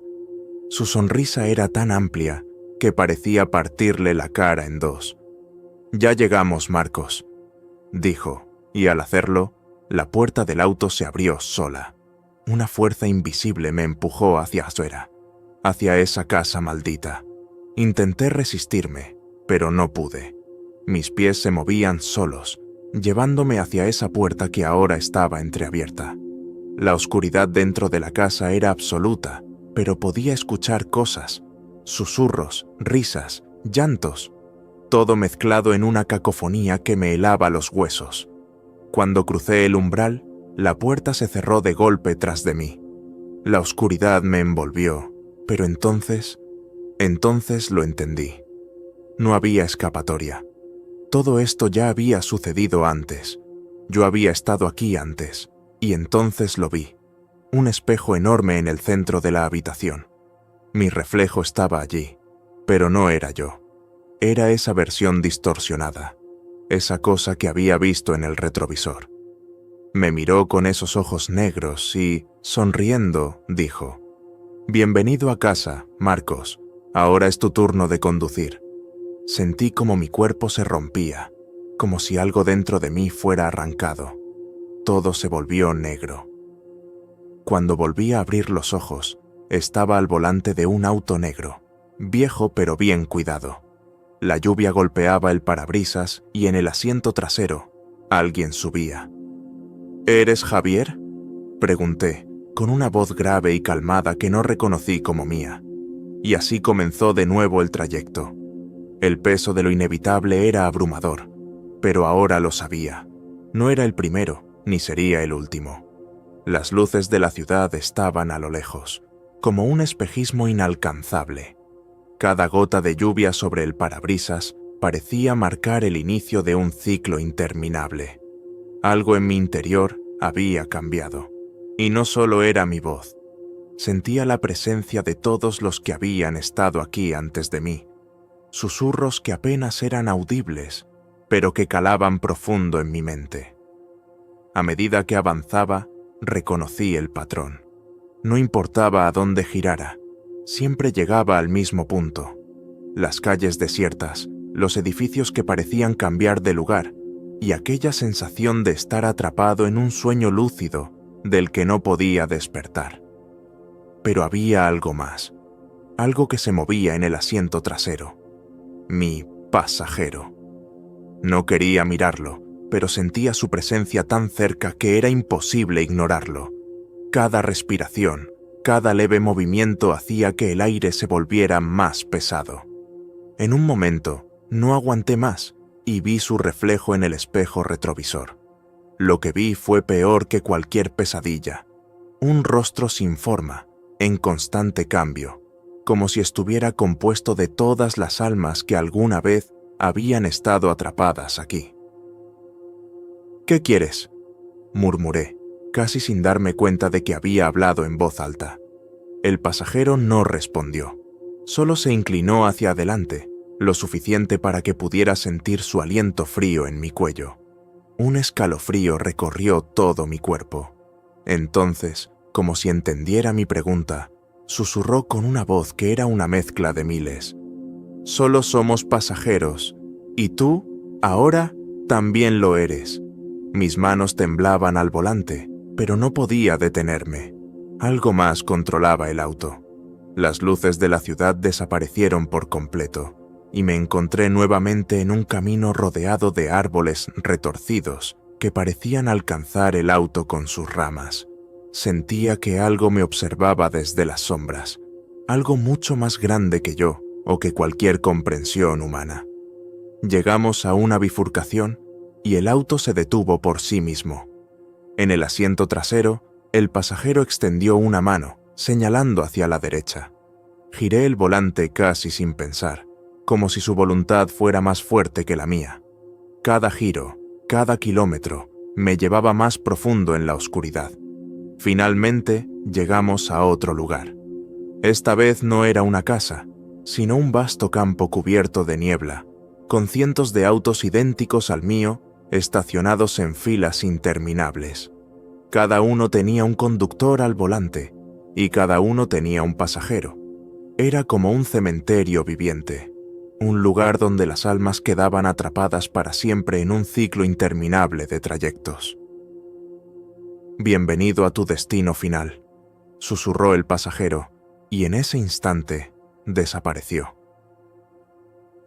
era tan amplia que parecía partirle la cara en 2. «Ya llegamos, Marcos», dijo, y al hacerlo, la puerta del auto se abrió sola. Una fuerza invisible me empujó hacia afuera, hacia esa casa maldita. Intenté resistirme, pero no pude. Mis pies se movían solos, llevándome hacia esa puerta que ahora estaba entreabierta. La oscuridad dentro de la casa era absoluta, pero podía escuchar cosas, susurros, risas, llantos, todo mezclado en una cacofonía que me helaba los huesos. Cuando crucé el umbral, la puerta se cerró de golpe tras de mí. La oscuridad me envolvió, pero entonces lo entendí. No había escapatoria. Todo esto ya había sucedido antes. Yo había estado aquí antes, y entonces lo vi. Un espejo enorme en el centro de la habitación. Mi reflejo estaba allí, pero no era yo. Era esa versión distorsionada, esa cosa que había visto en el retrovisor. Me miró con esos ojos negros y, sonriendo, dijo: «Bienvenido a casa, Marcos. Ahora es tu turno de conducir». Sentí como mi cuerpo se rompía, como si algo dentro de mí fuera arrancado. Todo se volvió negro. Cuando volví a abrir los ojos, estaba al volante de un auto negro, viejo pero bien cuidado. La lluvia golpeaba el parabrisas y en el asiento trasero, alguien subía. «¿Eres Javier?», pregunté, con una voz grave y calmada que no reconocí como mía. Y así comenzó de nuevo el trayecto. El peso de lo inevitable era abrumador, pero ahora lo sabía. No era el primero, ni sería el último. Las luces de la ciudad estaban a lo lejos, como un espejismo inalcanzable. Cada gota de lluvia sobre el parabrisas parecía marcar el inicio de un ciclo interminable. Algo en mi interior había cambiado, y no solo era mi voz. Sentía la presencia de todos los que habían estado aquí antes de mí, susurros que apenas eran audibles, pero que calaban profundo en mi mente. A medida que avanzaba, reconocí el patrón. No importaba a dónde girara, siempre llegaba al mismo punto. Las calles desiertas, los edificios que parecían cambiar de lugar, y aquella sensación de estar atrapado en un sueño lúcido del que no podía despertar. Pero había algo más, algo que se movía en el asiento trasero. Mi pasajero. No quería mirarlo, pero sentía su presencia tan cerca que era imposible ignorarlo. Cada respiración, cada leve movimiento hacía que el aire se volviera más pesado. En un momento, no aguanté más y vi su reflejo en el espejo retrovisor. Lo que vi fue peor que cualquier pesadilla. Un rostro sin forma, en constante cambio, como si estuviera compuesto de todas las almas que alguna vez habían estado atrapadas aquí. «¿Qué quieres?», murmuré, casi sin darme cuenta de que había hablado en voz alta. El pasajero no respondió, solo se inclinó hacia adelante, lo suficiente para que pudiera sentir su aliento frío en mi cuello. Un escalofrío recorrió todo mi cuerpo. Entonces, como si entendiera mi pregunta, susurró con una voz que era una mezcla de miles. «Solo somos pasajeros, y tú, ahora, también lo eres». Mis manos temblaban al volante, pero no podía detenerme. Algo más controlaba el auto. Las luces de la ciudad desaparecieron por completo, y me encontré nuevamente en un camino rodeado de árboles retorcidos que parecían alcanzar el auto con sus ramas. Sentía que algo me observaba desde las sombras, algo mucho más grande que yo o que cualquier comprensión humana. Llegamos a una bifurcación y el auto se detuvo por sí mismo. En el asiento trasero, el pasajero extendió una mano, señalando hacia la derecha. Giré el volante casi sin pensar, como si su voluntad fuera más fuerte que la mía. Cada giro, cada kilómetro, me llevaba más profundo en la oscuridad. Finalmente, llegamos a otro lugar. Esta vez no era una casa, sino un vasto campo cubierto de niebla, con cientos de autos idénticos al mío, estacionados en filas interminables. Cada uno tenía un conductor al volante, y cada uno tenía un pasajero. Era como un cementerio viviente, un lugar donde las almas quedaban atrapadas para siempre en un ciclo interminable de trayectos. «Bienvenido a tu destino final», susurró el pasajero, y en ese instante desapareció.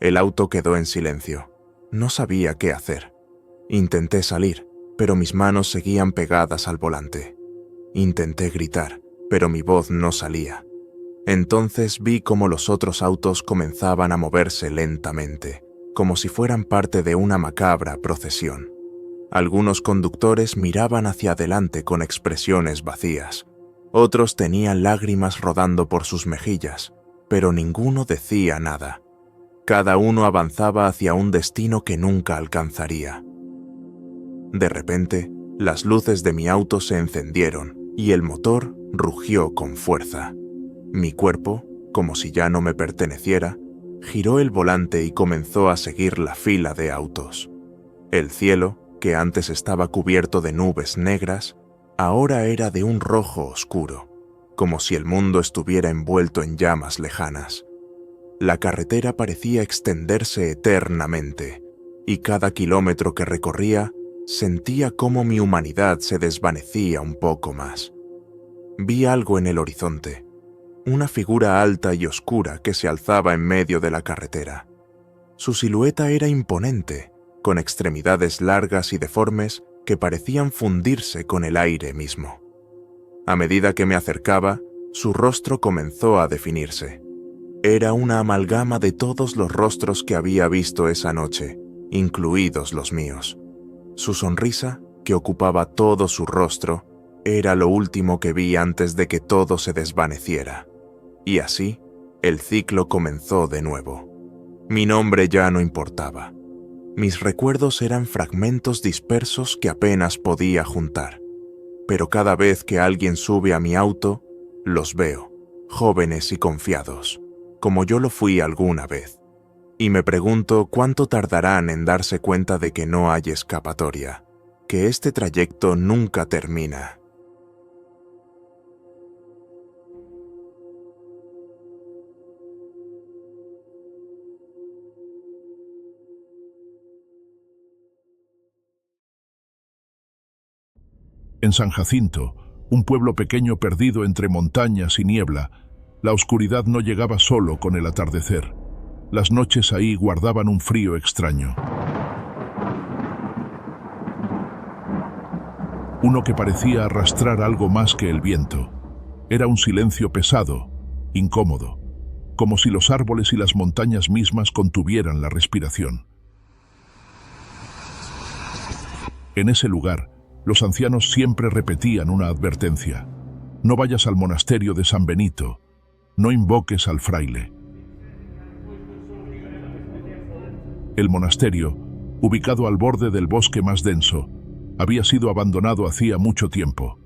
El auto quedó en silencio. No sabía qué hacer. Intenté salir, pero mis manos seguían pegadas al volante. Intenté gritar, pero mi voz no salía. Entonces vi cómo los otros autos comenzaban a moverse lentamente, como si fueran parte de una macabra procesión. Algunos conductores miraban hacia adelante con expresiones vacías. Otros tenían lágrimas rodando por sus mejillas, pero ninguno decía nada. Cada uno avanzaba hacia un destino que nunca alcanzaría. De repente, las luces de mi auto se encendieron y el motor rugió con fuerza. Mi cuerpo, como si ya no me perteneciera, giró el volante y comenzó a seguir la fila de autos. El cielo, que antes estaba cubierto de nubes negras, ahora era de un rojo oscuro, como si el mundo estuviera envuelto en llamas lejanas. La carretera parecía extenderse eternamente, y cada kilómetro que recorría sentía cómo mi humanidad se desvanecía un poco más. Vi algo en el horizonte, una figura alta y oscura que se alzaba en medio de la carretera. Su silueta era imponente, con extremidades largas y deformes que parecían fundirse con el aire mismo. A medida que me acercaba, su rostro comenzó a definirse. Era una amalgama de todos los rostros que había visto esa noche, incluidos los míos. Su sonrisa, que ocupaba todo su rostro, era lo último que vi antes de que todo se desvaneciera. Y así, el ciclo comenzó de nuevo. Mi nombre ya no importaba. Mis recuerdos eran fragmentos dispersos que apenas podía juntar. Pero cada vez que alguien sube a mi auto, los veo, jóvenes y confiados, como yo lo fui alguna vez. Y me pregunto cuánto tardarán en darse cuenta de que no hay escapatoria, que este trayecto nunca termina. En San Jacinto, un pueblo pequeño perdido entre montañas y niebla, la oscuridad no llegaba solo con el atardecer. Las noches ahí guardaban un frío extraño. Uno que parecía arrastrar algo más que el viento. Era un silencio pesado, incómodo, como si los árboles y las montañas mismas contuvieran la respiración. En ese lugar, los ancianos siempre repetían una advertencia: no vayas al monasterio de San Benito, no invoques al fraile. El monasterio, ubicado al borde del bosque más denso, había sido abandonado hacía mucho tiempo.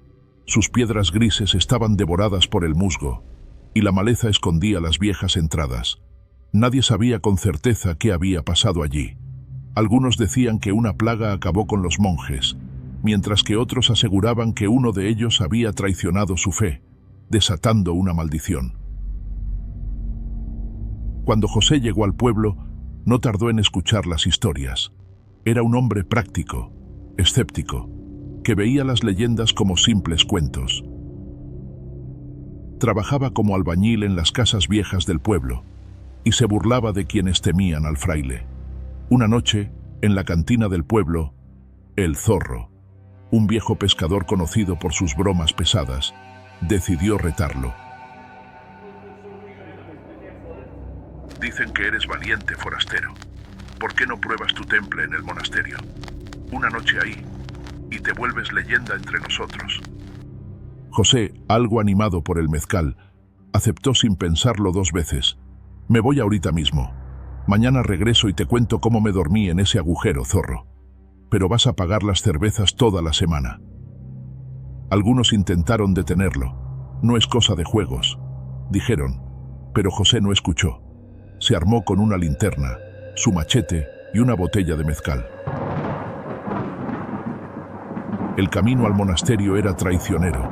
Sus piedras grises estaban devoradas por el musgo, y la maleza escondía las viejas entradas. Nadie sabía con certeza qué había pasado allí. Algunos decían que una plaga acabó con los monjes, mientras que otros aseguraban que uno de ellos había traicionado su fe, desatando una maldición. Cuando José llegó al pueblo, no tardó en escuchar las historias. Era un hombre práctico, escéptico, que veía las leyendas como simples cuentos. Trabajaba como albañil en las casas viejas del pueblo y se burlaba de quienes temían al fraile. Una noche, en la cantina del pueblo, el Zorro, un viejo pescador conocido por sus bromas pesadas, decidió retarlo. Dicen que eres valiente, forastero. ¿Por qué no pruebas tu temple en el monasterio? Una noche ahí, y te vuelves leyenda entre nosotros. José, algo animado por el mezcal, aceptó sin pensarlo 2 veces. Me voy ahorita mismo. Mañana regreso y te cuento cómo me dormí en ese agujero, Zorro. Pero vas a pagar las cervezas toda la semana. Algunos intentaron detenerlo. No es cosa de juegos, dijeron, pero José no escuchó. Se armó con una linterna, su machete y una botella de mezcal. El camino al monasterio era traicionero,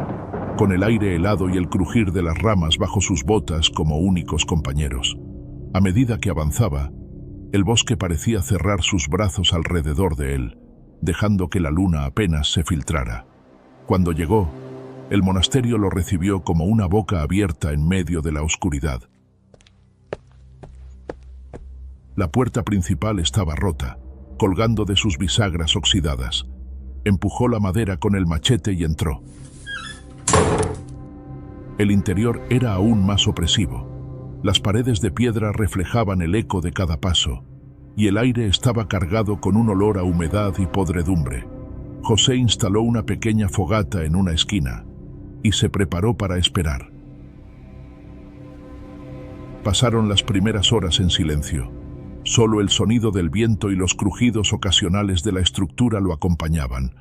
con el aire helado y el crujir de las ramas bajo sus botas como únicos compañeros. A medida que avanzaba, el bosque parecía cerrar sus brazos alrededor de él, dejando que la luna apenas se filtrara. Cuando llegó, el monasterio lo recibió como una boca abierta en medio de la oscuridad. La puerta principal estaba rota, colgando de sus bisagras oxidadas. Empujó la madera con el machete y entró. El interior era aún más opresivo. Las paredes de piedra reflejaban el eco de cada paso, y el aire estaba cargado con un olor a humedad y podredumbre. José instaló una pequeña fogata en una esquina y se preparó para esperar. Pasaron las primeras horas en silencio. Solo el sonido del viento y los crujidos ocasionales de la estructura lo acompañaban.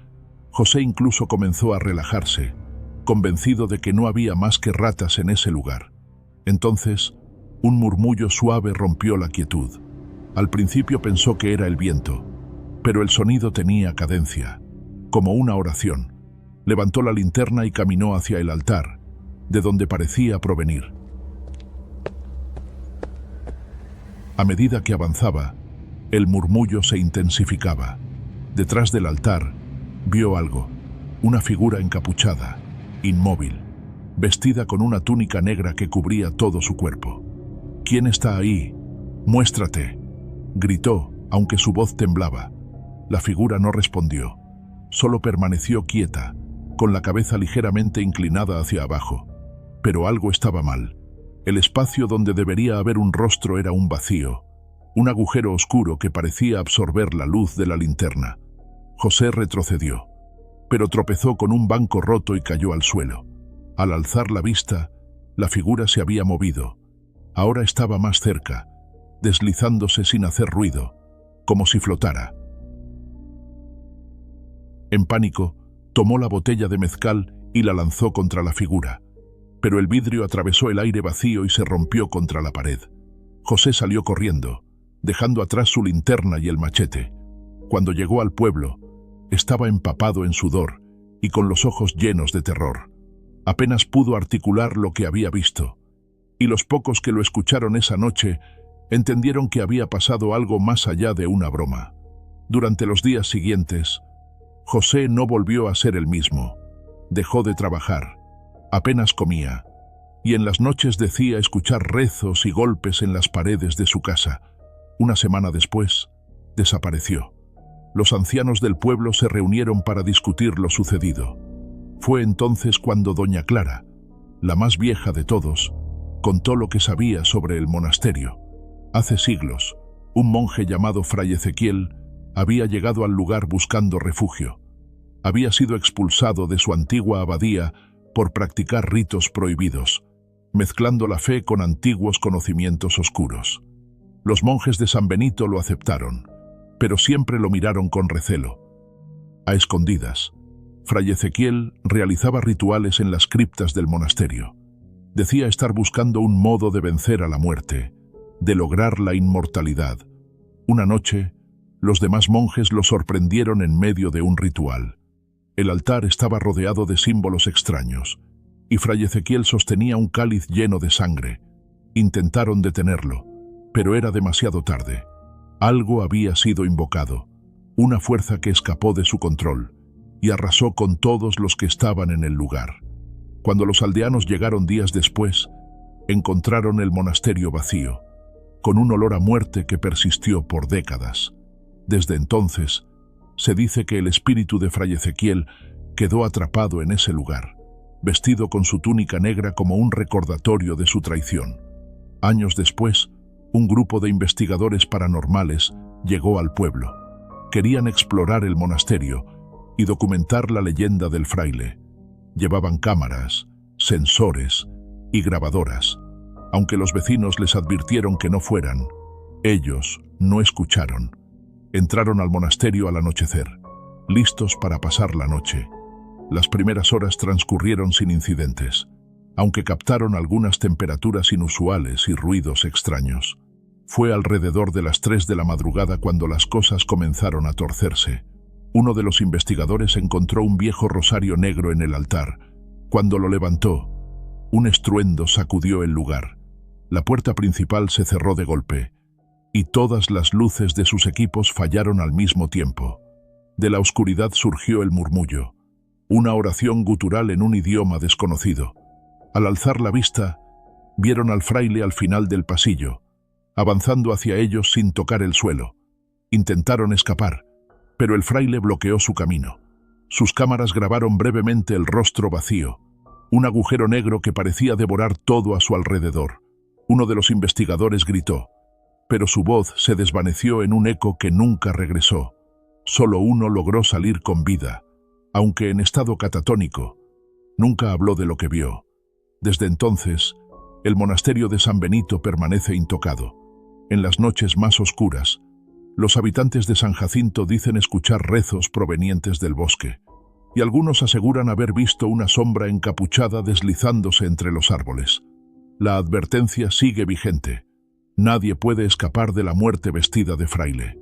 José incluso comenzó a relajarse, convencido de que no había más que ratas en ese lugar. Entonces, un murmullo suave rompió la quietud. Al principio pensó que era el viento, pero el sonido tenía cadencia, como una oración. Levantó la linterna y caminó hacia el altar, de donde parecía provenir. A medida que avanzaba, el murmullo se intensificaba. Detrás del altar, vio algo, una figura encapuchada, inmóvil, vestida con una túnica negra que cubría todo su cuerpo. «¿Quién está ahí? ¡Muéstrate!», gritó, aunque su voz temblaba. La figura no respondió, solo permaneció quieta, con la cabeza ligeramente inclinada hacia abajo. Pero algo estaba mal. El espacio donde debería haber un rostro era un vacío, un agujero oscuro que parecía absorber la luz de la linterna. José retrocedió, pero tropezó con un banco roto y cayó al suelo. Al alzar la vista, la figura se había movido. Ahora estaba más cerca, deslizándose sin hacer ruido, como si flotara. En pánico, tomó la botella de mezcal y la lanzó contra la figura. Pero el vidrio atravesó el aire vacío y se rompió contra la pared. José salió corriendo, dejando atrás su linterna y el machete. Cuando llegó al pueblo, estaba empapado en sudor y con los ojos llenos de terror. Apenas pudo articular lo que había visto, y los pocos que lo escucharon esa noche entendieron que había pasado algo más allá de una broma. Durante los días siguientes, José no volvió a ser el mismo. Dejó de trabajar, apenas comía, y en las noches decía escuchar rezos y golpes en las paredes de su casa. Una semana después, desapareció. Los ancianos del pueblo se reunieron para discutir lo sucedido. Fue entonces cuando doña Clara, la más vieja de todos, contó lo que sabía sobre el monasterio. Hace siglos, un monje llamado Fray Ezequiel había llegado al lugar buscando refugio. Había sido expulsado de su antigua abadía por practicar ritos prohibidos, mezclando la fe con antiguos conocimientos oscuros. Los monjes de San Benito lo aceptaron, pero siempre lo miraron con recelo. A escondidas, Fray Ezequiel realizaba rituales en las criptas del monasterio. Decía estar buscando un modo de vencer a la muerte, de lograr la inmortalidad. Una noche, los demás monjes lo sorprendieron en medio de un ritual. El altar estaba rodeado de símbolos extraños, y Fray Ezequiel sostenía un cáliz lleno de sangre. Intentaron detenerlo, pero era demasiado tarde. Algo había sido invocado, una fuerza que escapó de su control, y arrasó con todos los que estaban en el lugar. Cuando los aldeanos llegaron días después, encontraron el monasterio vacío, con un olor a muerte que persistió por décadas. Desde entonces, se dice que el espíritu de Fray Ezequiel quedó atrapado en ese lugar, vestido con su túnica negra como un recordatorio de su traición. Años después, un grupo de investigadores paranormales llegó al pueblo. Querían explorar el monasterio y documentar la leyenda del fraile. Llevaban cámaras, sensores y grabadoras. Aunque los vecinos les advirtieron que no fueran, ellos no escucharon. Entraron al monasterio al anochecer, listos para pasar la noche. Las primeras horas transcurrieron sin incidentes, aunque captaron algunas temperaturas inusuales y ruidos extraños. Fue alrededor de las 3 de la madrugada cuando las cosas comenzaron a torcerse. Uno de los investigadores encontró un viejo rosario negro en el altar. Cuando lo levantó, un estruendo sacudió el lugar. La puerta principal se cerró de golpe, y todas las luces de sus equipos fallaron al mismo tiempo. De la oscuridad surgió el murmullo, una oración gutural en un idioma desconocido. Al alzar la vista, vieron al fraile al final del pasillo, avanzando hacia ellos sin tocar el suelo. Intentaron escapar, pero el fraile bloqueó su camino. Sus cámaras grabaron brevemente el rostro vacío, un agujero negro que parecía devorar todo a su alrededor. Uno de los investigadores gritó, pero su voz se desvaneció en un eco que nunca regresó. Solo uno logró salir con vida, aunque en estado catatónico. Nunca habló de lo que vio. Desde entonces, el monasterio de San Benito permanece intocado. En las noches más oscuras, los habitantes de San Jacinto dicen escuchar rezos provenientes del bosque, y algunos aseguran haber visto una sombra encapuchada deslizándose entre los árboles. La advertencia sigue vigente. Nadie puede escapar de la muerte vestida de fraile.